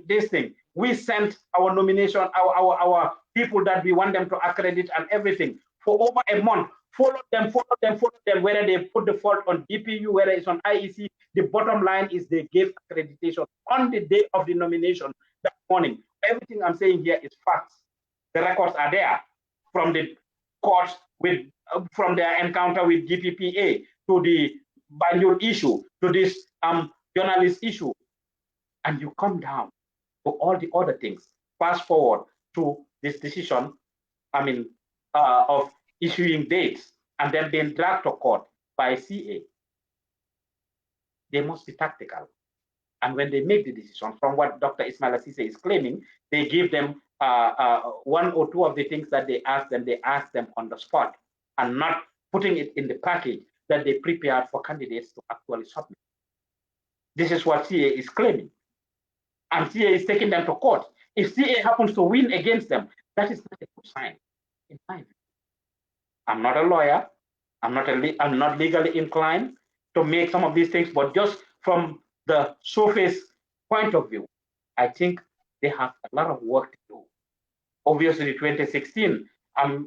this thing. We sent our nomination, our people that we want them to accredit and everything for over a month. Follow them, whether they put the fault on GPU, whether it's on IEC. The bottom line is they gave accreditation on the day of the nomination that morning. Everything I'm saying here is facts. The records are there from the courts from their encounter with GPPA to the Banjul issue to this journalist issue, and you come down to all the other things. Fast forward to this decision, of issuing dates and then being dragged to court by CA. They must be tactical, and when they make the decision, from what Dr. Ismaila Ceesay is claiming, they give them one or two of the things that they ask them on the spot, and not putting it in the package that they prepared for candidates to actually submit. This is what CA is claiming. And CA is taking them to court. If CA happens to win against them, that is not a good sign, in my view. I'm not a lawyer. I'm not legally inclined to make some of these things, but just from the surface point of view, I think they have a lot of work to do. Obviously, the 2016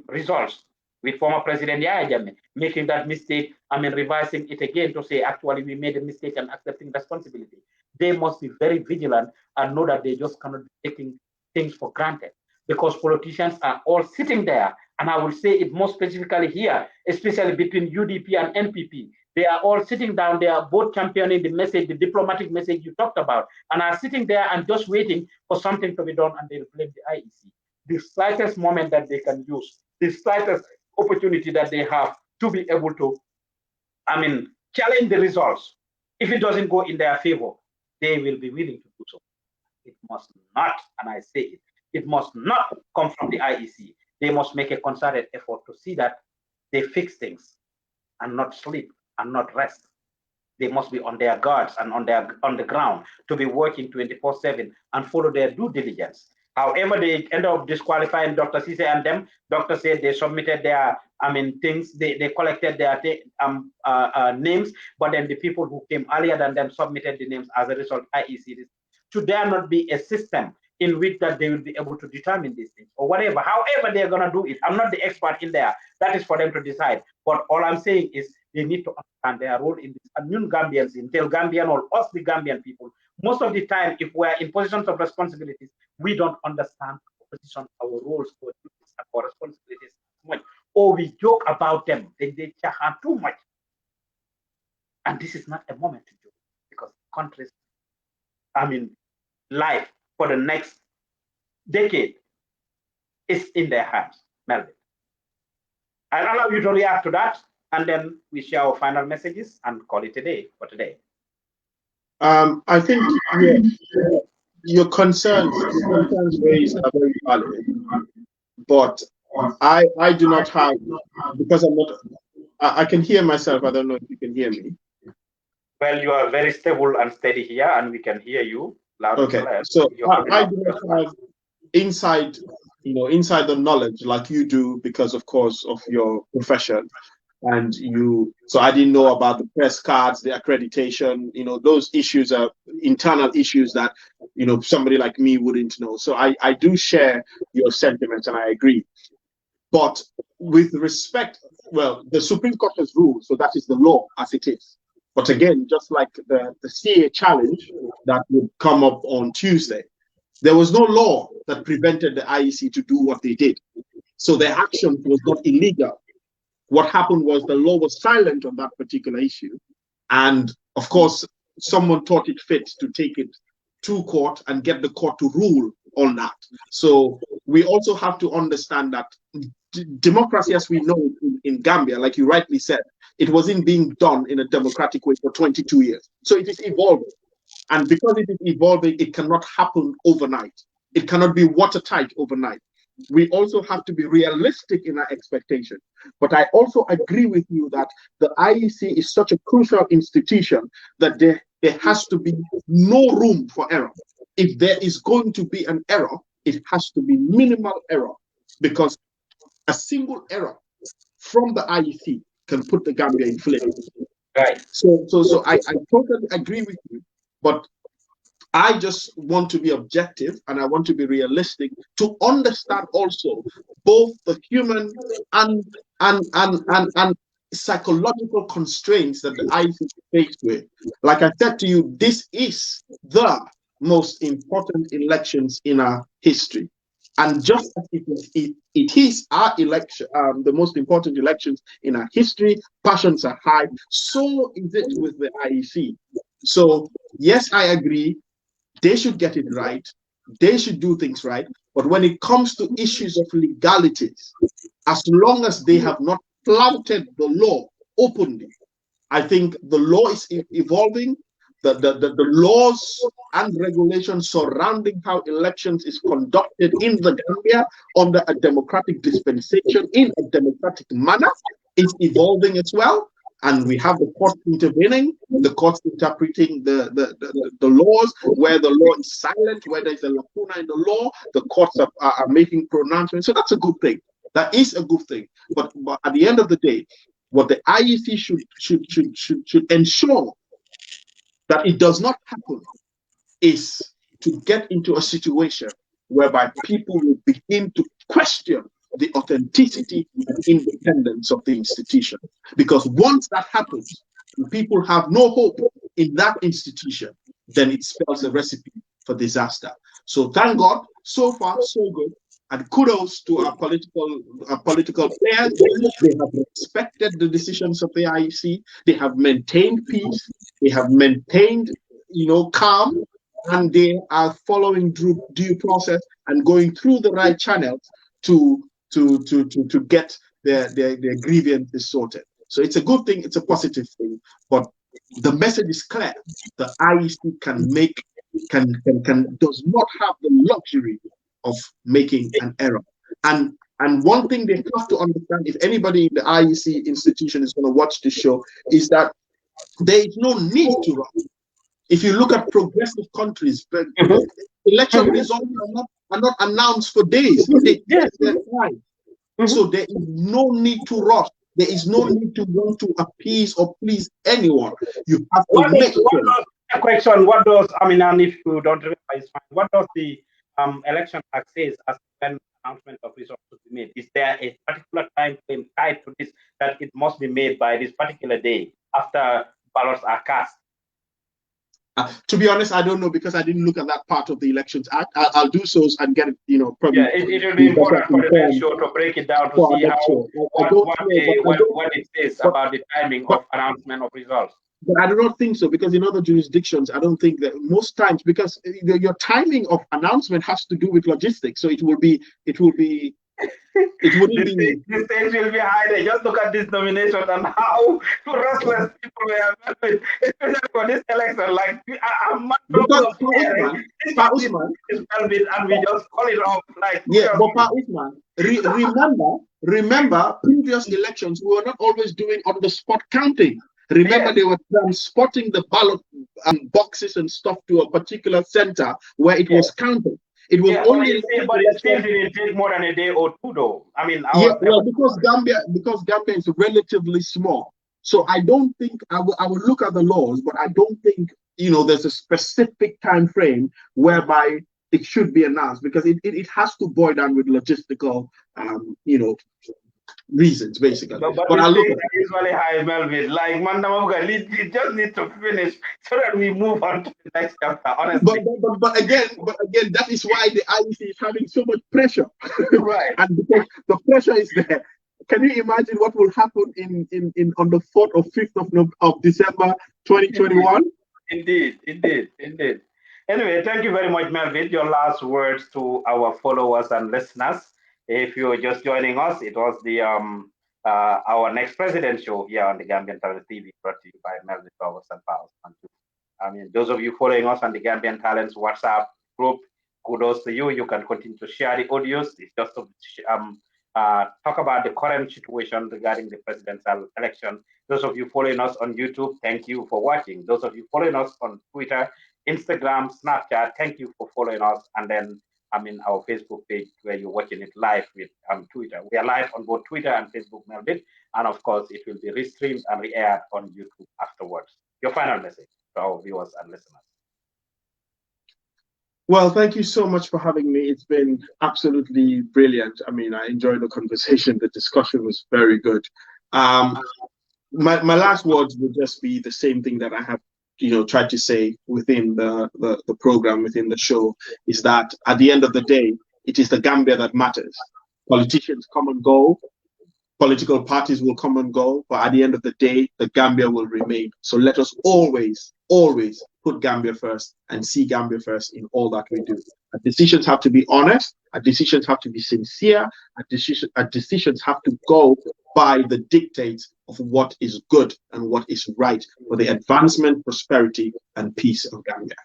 results with former President Yahya Jammeh making that mistake, revising it again to say, actually, we made a mistake and accepting responsibility. They must be very vigilant and know that they just cannot be taking things for granted, because politicians are all sitting there, and I will say it more specifically here, especially between UDP and NPP. They are all sitting down, they are both championing the message, the diplomatic message you talked about, and are sitting there and just waiting for something to be done, and they will blame the IEC. The slightest moment that they can use, the slightest opportunity that they have to be able to, challenge the results. If it doesn't go in their favor, they will be willing to do so. It must not, and I say it must not come from the IEC. They must make a concerted effort to see that they fix things and not sleep and not rest. They must be on their guards and on the ground to be working 24/7 and follow their due diligence. However, they end up disqualifying Dr. Ceesay and them. Doctor said they submitted their things, they collected their names, but then the people who came earlier than them submitted the names. As a result, IEC. Should there not be a system in which that they will be able to determine these things or whatever, however they're going to do it? I'm not the expert in there. That is for them to decide. But all I'm saying is they need to understand their role in this. And new Gambians, Intel Gambian or us, the Gambian people, most of the time, if we're in positions of responsibilities, we don't understand our position, our roles, our duties, and our responsibilities much. or we joke about them, then they chahan too much. And this is not a moment to joke, because countries, life for the next decade is in their hands. Melville, I'll allow you to react to that, and then we share our final messages and call it a day for today. I think your concerns raised are very valid, but I do not have, because I'm not, I can hear myself. I don't know if you can hear me. Well, you are very stable and steady here, and we can hear you loud and clear. So I do not have inside the knowledge like you do, because of course of your profession, and so I didn't know about the press cards, the accreditation. Those issues are internal issues that somebody like me wouldn't know. So I do share your sentiments, and I agree. But with respect, well, the Supreme Court has ruled, so that is the law as it is. But again, just like the CA challenge that would come up on Tuesday, there was no law that prevented the IEC to do what they did. So their action was not illegal. What happened was the law was silent on that particular issue. And of course, someone thought it fit to take it to court and get the court to rule on that. So we also have to understand that democracy as we know in Gambia, like you rightly said, it wasn't being done in a democratic way for 22 years. So it is evolving. And because it is evolving, it cannot happen overnight. It cannot be watertight overnight. We also have to be realistic in our expectation. But I also agree with you that the IEC is such a crucial institution that there has to be no room for error. If there is going to be an error, it has to be minimal error, because a single error from the IEC can put the Gambia in flames. Right. So I totally agree with you, but I just want to be objective and I want to be realistic to understand also both the human and psychological constraints that the IEC is faced with. Like I said to you, this is the most important elections in our history. And just as it is our election, the most important elections in our history, passions are high, so is it with the IEC. So yes, I agree, they should get it right, they should do things right, but when it comes to issues of legalities, as long as they have not flouted the law openly, I think the law is evolving. The laws and regulations surrounding how elections is conducted in the Gambia under a democratic dispensation in a democratic manner is evolving as well. And we have the courts intervening, the courts interpreting the laws, where the law is silent, where there's a lacuna in the law, the courts are making pronouncements. So that's a good thing. That is a good thing. But at the end of the day, what the IEC should ensure that it does not happen is to get into a situation whereby people will begin to question the authenticity and independence of the institution. Because once that happens, people have no hope in that institution, then it spells a recipe for disaster. So thank God, so far so good. And kudos to our political players. They have respected the decisions of the IEC. They have maintained peace. They have maintained, calm, and they are following due process and going through the right channels to get their grievances sorted. So it's a good thing. It's a positive thing. But the message is clear: the IEC does not have the luxury of making an error. And one thing they have to understand, if anybody in the IEC institution is going to watch the show, is that there is no need to rush. If you look at progressive countries, election results are not announced for days. They take their time. So there is no need to rush. There is no need to want to appease or please anyone. You have to make sure. A question: what does and if you don't remember, it's fine. What does the election act says as when announcement of results to be made? Is there a particular time frame tied to this that it must be made by this particular day after ballots are cast? To be honest, I don't know because I didn't look at that part of the Elections Act. I'll do so and get it, probably. Yeah, it will be important for the next show to break it down to see how what it says about the timing of announcement of results. But I do not think so, because in other jurisdictions, I don't think that most times, because your timing of announcement has to do with logistics. So it wouldn't be. The stage will be high. Just look at this nomination and how restless people were, especially for this election. Like, I'm not Usman, and we just call it off. Like, yeah, but Usman, remember, previous elections, we were not always doing on-the-spot counting. Remember, they were transporting the ballot boxes and stuff to a particular center where it was counted. It was only, but it still didn't take more than a day or two, though. I mean, because Gambia is relatively small, so I don't think I will look at the laws, but I don't think there's a specific time frame whereby it should be announced, because it has to boil down with logistical, reasons, basically. But I look at it is really high, Melville. Like, we just need to finish so that we move on to the next chapter. Honestly, but again, that is why the IEC is having so much pressure, right? And because the pressure is there. Can you imagine what will happen in on the 4th or 5th of December 2021? Indeed. Anyway, thank you very much, Melville. Your last words to our followers and listeners. If you're just joining us, it was the our next president show here on the Gambian Talents TV, brought to you by Melville Roberts and Ousman Joof. I mean, those of you following us on the Gambian Talents WhatsApp group, kudos to you. You can continue to share the audios. It's just to talk about the current situation regarding the presidential election. Those of you following us on YouTube, thank you for watching. Those of you following us on Twitter, Instagram, Snapchat, thank you for following us. And then our Facebook page where you're watching it live with Twitter. We are live on both Twitter and Facebook, Melville, and of course it will be restreamed and re-aired on YouTube afterwards. Your final message to our viewers and listeners. Well, thank you so much for having me. It's been absolutely brilliant. I mean, I enjoyed the conversation. The discussion was very good. My last words would just be the same thing that I have tried to say within the program, within the show, is that at the end of the day, it is the Gambia that matters. Politicians come and go, political parties will come and go, but at the end of the day, the Gambia will remain. So let us always put Gambia first and see Gambia first in all that we do. Our decisions have to be honest, our decisions have to be sincere, our decisions have to go by the dictates of what is good and what is right for the advancement, prosperity, and peace of Gambia.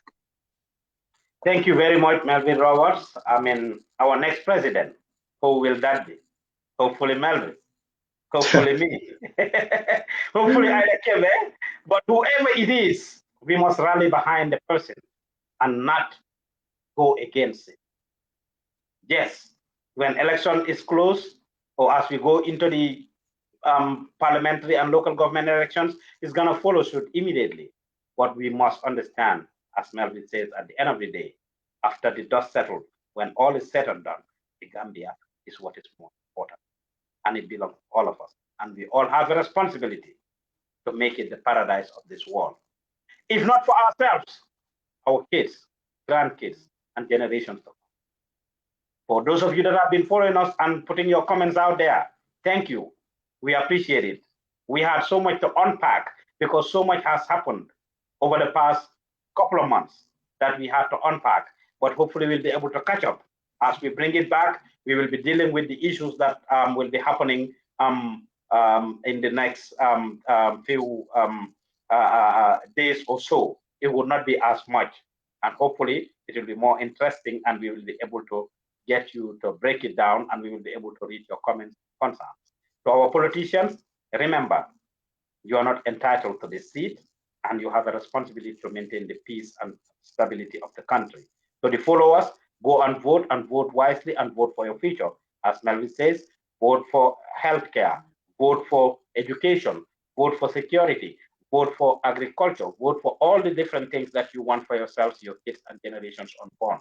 Thank you very much, Melville Roberts. Our next president, who will that be? Hopefully Melville. Hopefully me. Hopefully Ida Kebe. But whoever it is, we must rally behind the person and not go against it. Yes, when election is close, or as we go into the parliamentary and local government elections, is going to follow suit immediately. What we must understand, as Melville says, at the end of the day, after the dust settles, when all is said and done, the Gambia is what is more important. And it belongs to all of us. And we all have a responsibility to make it the paradise of this world. If not for ourselves, our kids, grandkids, and generations to come. For those of you that have been following us and putting your comments out there, thank you. We appreciate it. We had so much to unpack because so much has happened over the past couple of months that we had to unpack. But hopefully we'll be able to catch up. As we bring it back, we will be dealing with the issues that will be happening in the next few days or so. It will not be as much. And hopefully it will be more interesting and we will be able to get you to break it down and we will be able to read your comments and concerns. To our politicians, remember, you are not entitled to this seat and you have a responsibility to maintain the peace and stability of the country. So the followers, go and vote wisely and vote for your future. As Melville says, vote for healthcare, vote for education, vote for security, vote for agriculture, vote for all the different things that you want for yourselves, your kids, and generations unborn.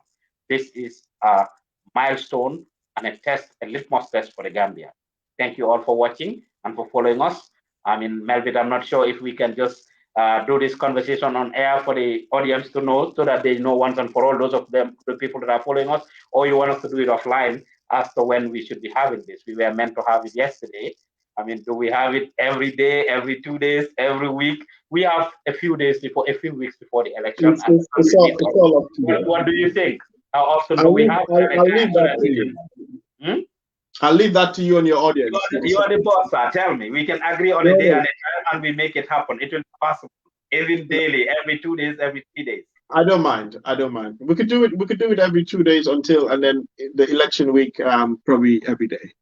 This is a milestone and a test, a litmus test for the Gambia. Thank you all for watching and for following us. Melville, I'm not sure if we can just do this conversation on air for the audience to know, so that they know once and for all, those of them, the people that are following us, or you want us to do it offline as to when we should be having this? We were meant to have it yesterday. I mean, do we have it every day, every 2 days, every week? We have a few weeks before the election. It's all up to you. What do you think? How often do we have? I'll leave that to you and your audience. You are the boss, sir. Tell me. We can agree on a day and a time, and we make it happen. It will be possible. Even daily, every 2 days, every 3 days. I don't mind. We could do it every 2 days and then the election week, probably every day.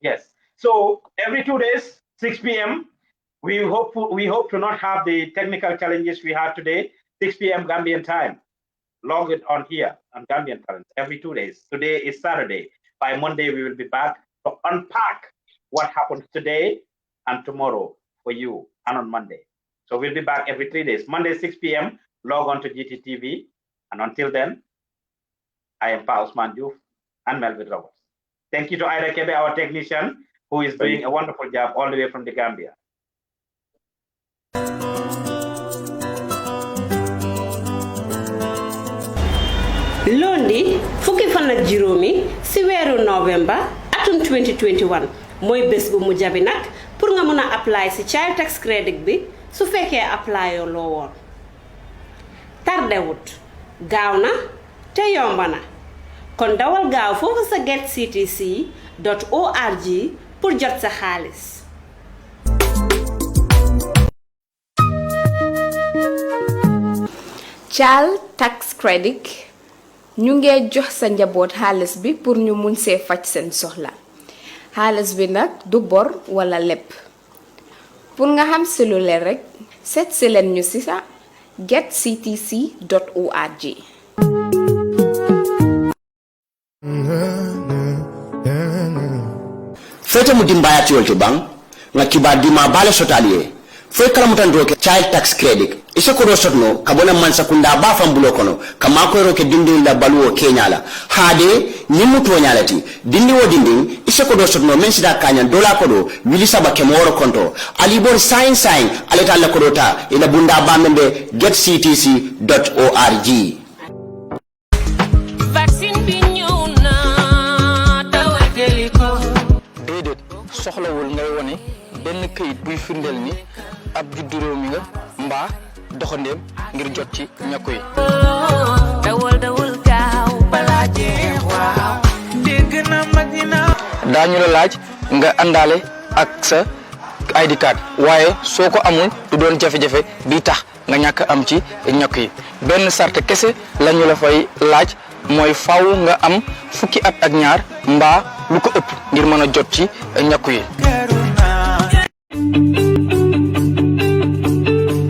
Yes. So every 2 days, 6 p.m. We hope to not have the technical challenges we had today. 6 p.m. Gambian time. Log it on here on Gambian Talents every 2 days. Today is Saturday. By Monday, we will be back to unpack what happened today and tomorrow for you, and on Monday. So we'll be back every 3 days. Monday, 6 p.m., log on to GTTV. And until then, I am Ousman Joof and Melville Roberts. Thank you to Ida Kebe, our technician, who is doing a wonderful job all the way from the Gambia. Lundi fukki fan ak juróomi ci weeru November atum 2021 mooy bés bu mujj bi nag pour nga mën a apply ci child tax credit bi su fekkee apply yoo loo woon tardewut gaaw na te yomba na kon dawal gaaw foofu sa getctc.org pour jot sa xaalis. child tax credit ñu ngee jox sa njaboot xaalis bi pour ñu mun see faj seen soxla xaalis bi nag du bor wala lepp pour nga xam si lu leer rek seet si leen ñu si sa getctc.org. fete mu dimbayati yolti bang nga kiba dima bale sotaliye foy kalamutan do ke child tax credit isa ko do sotno kabona man sakunda ba fambulo kono kama ko roke dindi la baluwo kenyala hade nimu to nyalati dindi wo dindi isa ko do sotno men sida kanyan dola ko do wili saba ke moro konto ali bon sign aleta la ko do ta ina bunda ba membe getctc.org. vaccine bi ñew na tawateli ko dedet soxlawul ngay wone benn kayit buy firndel ni ab juddu rew mi nga mba doxandem ngir jot ci ñako yi dawal gaaw bala jeex waaw dégg na magina dañu la laaj nga andale ak sa ID card waye soko amul du doon jafe-jafe bi tax nga ñak am ci ñako yi benn sarte kesse lañu la fay laaj moy faaw nga am fukki at ak ñaar mba lu ko ëpp ngir mëna jot ci ñako yi.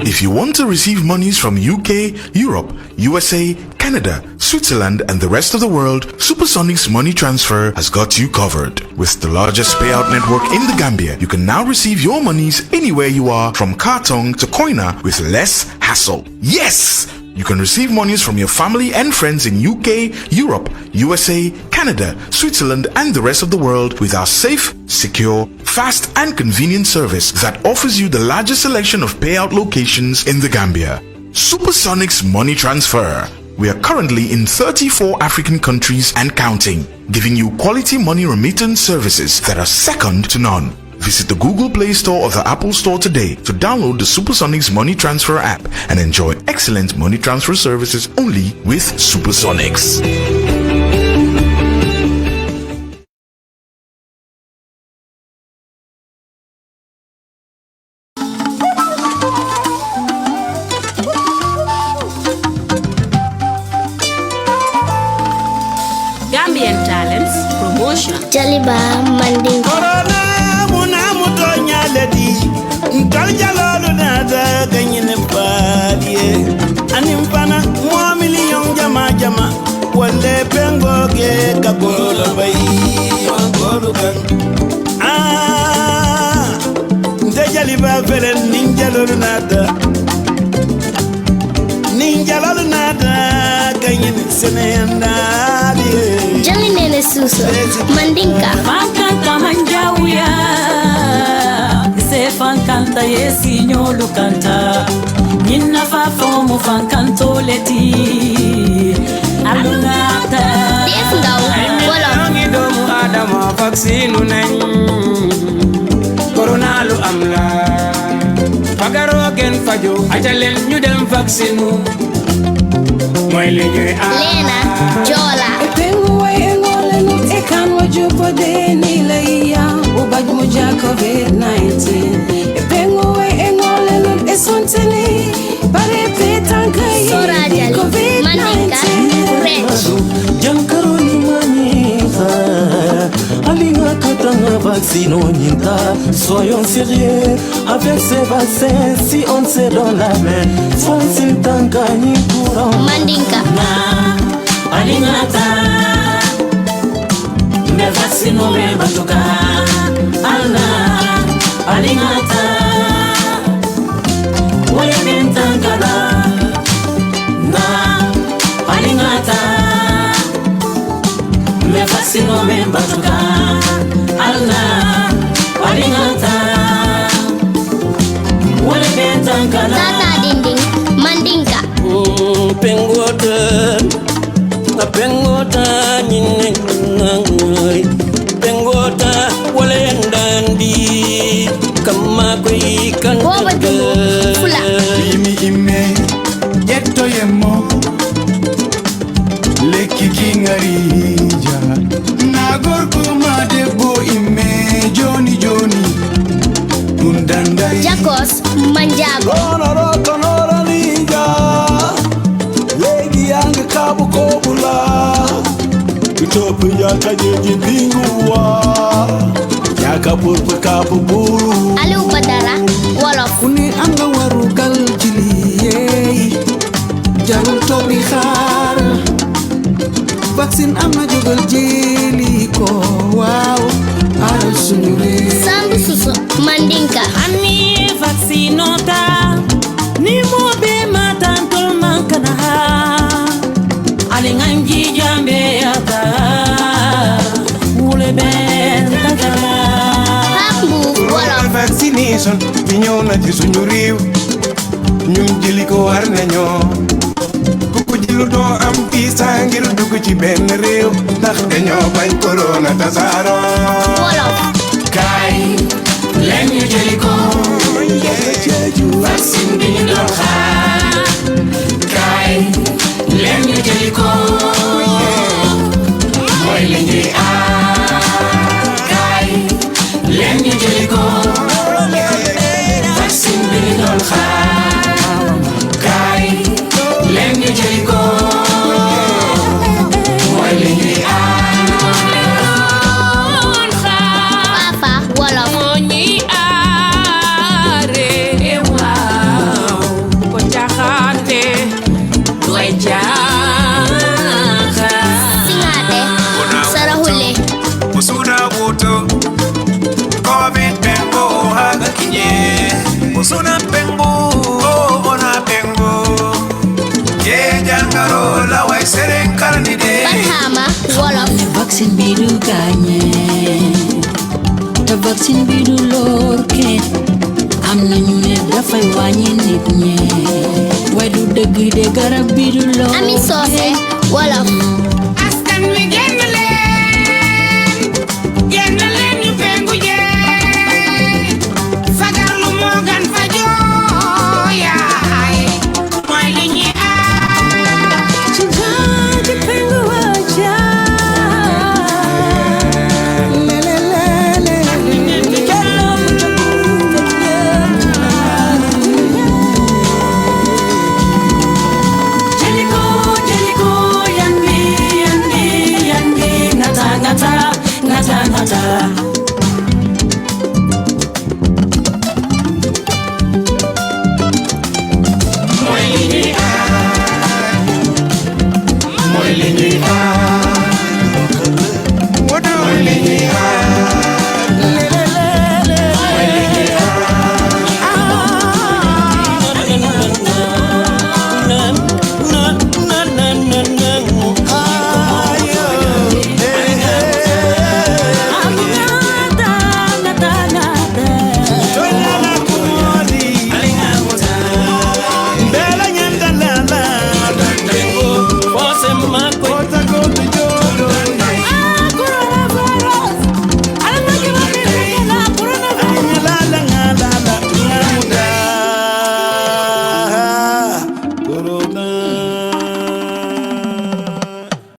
If you want to receive monies from UK, Europe, USA, Canada, Switzerland, and the rest of the world, Supersonics Money Transfer has got you covered. With the largest payout network in the Gambia, you can now receive your monies anywhere you are, from Kartong to Koina, with less hassle. Yes! You can receive monies from your family and friends in UK, Europe, USA, Canada, Switzerland, and the rest of the world with our safe, secure, fast, and convenient service that offers you the largest selection of payout locations in the Gambia. Supersonics Money Transfer. We are currently in 34 African countries and counting, giving you quality money remittance services that are second to none. Visit the Google Play Store or the Apple Store today to download the Supersonics Money Transfer app and enjoy excellent money transfer services only with Supersonics. Gambian Talents Promotion. Jaliba Manding. Nkal jalalu nada ganyene padiye animpana mo million jama wale pengo ge kabolo bay ngolu kan ndejaliba felen ninjalalu nada ganyene senenda jali nene suso mandinka makanta manjawya Fan canta yesi nyolo canta Nina fa fomu fankanto leti alungata wala ngi domu adama vaccine nañ corona lu am la pagaro gen fajo ajalen ñu dem vaccine moy li ñuy Lena Jola pengu way ngole no e kan wajupo de ni la ya u baj mu ja covid-19 e pengu way ngole no e sonteni pare petanka yi Mandinka French Jankaro ni manita Alinga katanga vaccino nyinta Soyons sérieux avec ces vaccins Si on se donne la main Fonsil tanka ni courant Mandinka Alinga ta Me vaccino me batuka Alna Alinga ta Waya bentanka la Alingata me fascino me batuka alna alingata wale bentankala Tata dinding Mandinka pengota nyine ngai pengota wale ndandi kama koi kan fula ime yeto yemo leki kingarija nagor kuma debo ime joni undandai Jakos Manjago konora ninja legi yang kabu kobula kutopu ya kajeji bingua ya kapur kabu buru Alu Badara Wolof kuni anga warugal jili jarul tobi xaar vaccine am na jógal jeli ko waaw aral suñu réew Sambu Susu Mandinka ani vaccine ota ni mo be matantul mankana ali nganji jambe yata wule ben tagala Pambu Wolof vaccination bi ñëw na ci suñu réew ñun jëli ko war nañoo ku jëlu doo am visa ngir dugg ci benn réew ndax dañoo bañ corona tasaaro Wolof kay leen ñu jëli ko vaccine bi ñu doon xaar kay leen ñu jëli ko mooy li ñuy aar kay leen ñu jëli ko vaccine bi ñu doon xaar kay leen ñu jëli ko mooy li ñuy aar Papa Wolof moo ñuy aare waaw ko jaxaate doy jaaxal Singate Sarahule Usuna wuto COVID pengo haga kinye Usuna pengo ona pengo Ye jangaro la way seren karnide Barhama Wolof vaccine bi du gaañe te vaccine bi du lor kenn am na ñu ne dafay wàññi nit ñi waaye du dëgg de garab bi du lor Ami Sose Wolof askan wi génn leen ñu pengu jee fagarlu moo gan fajoo yaay mooy li ñuy aar ci jaaji pengu waajaa Jeliko yandi ngata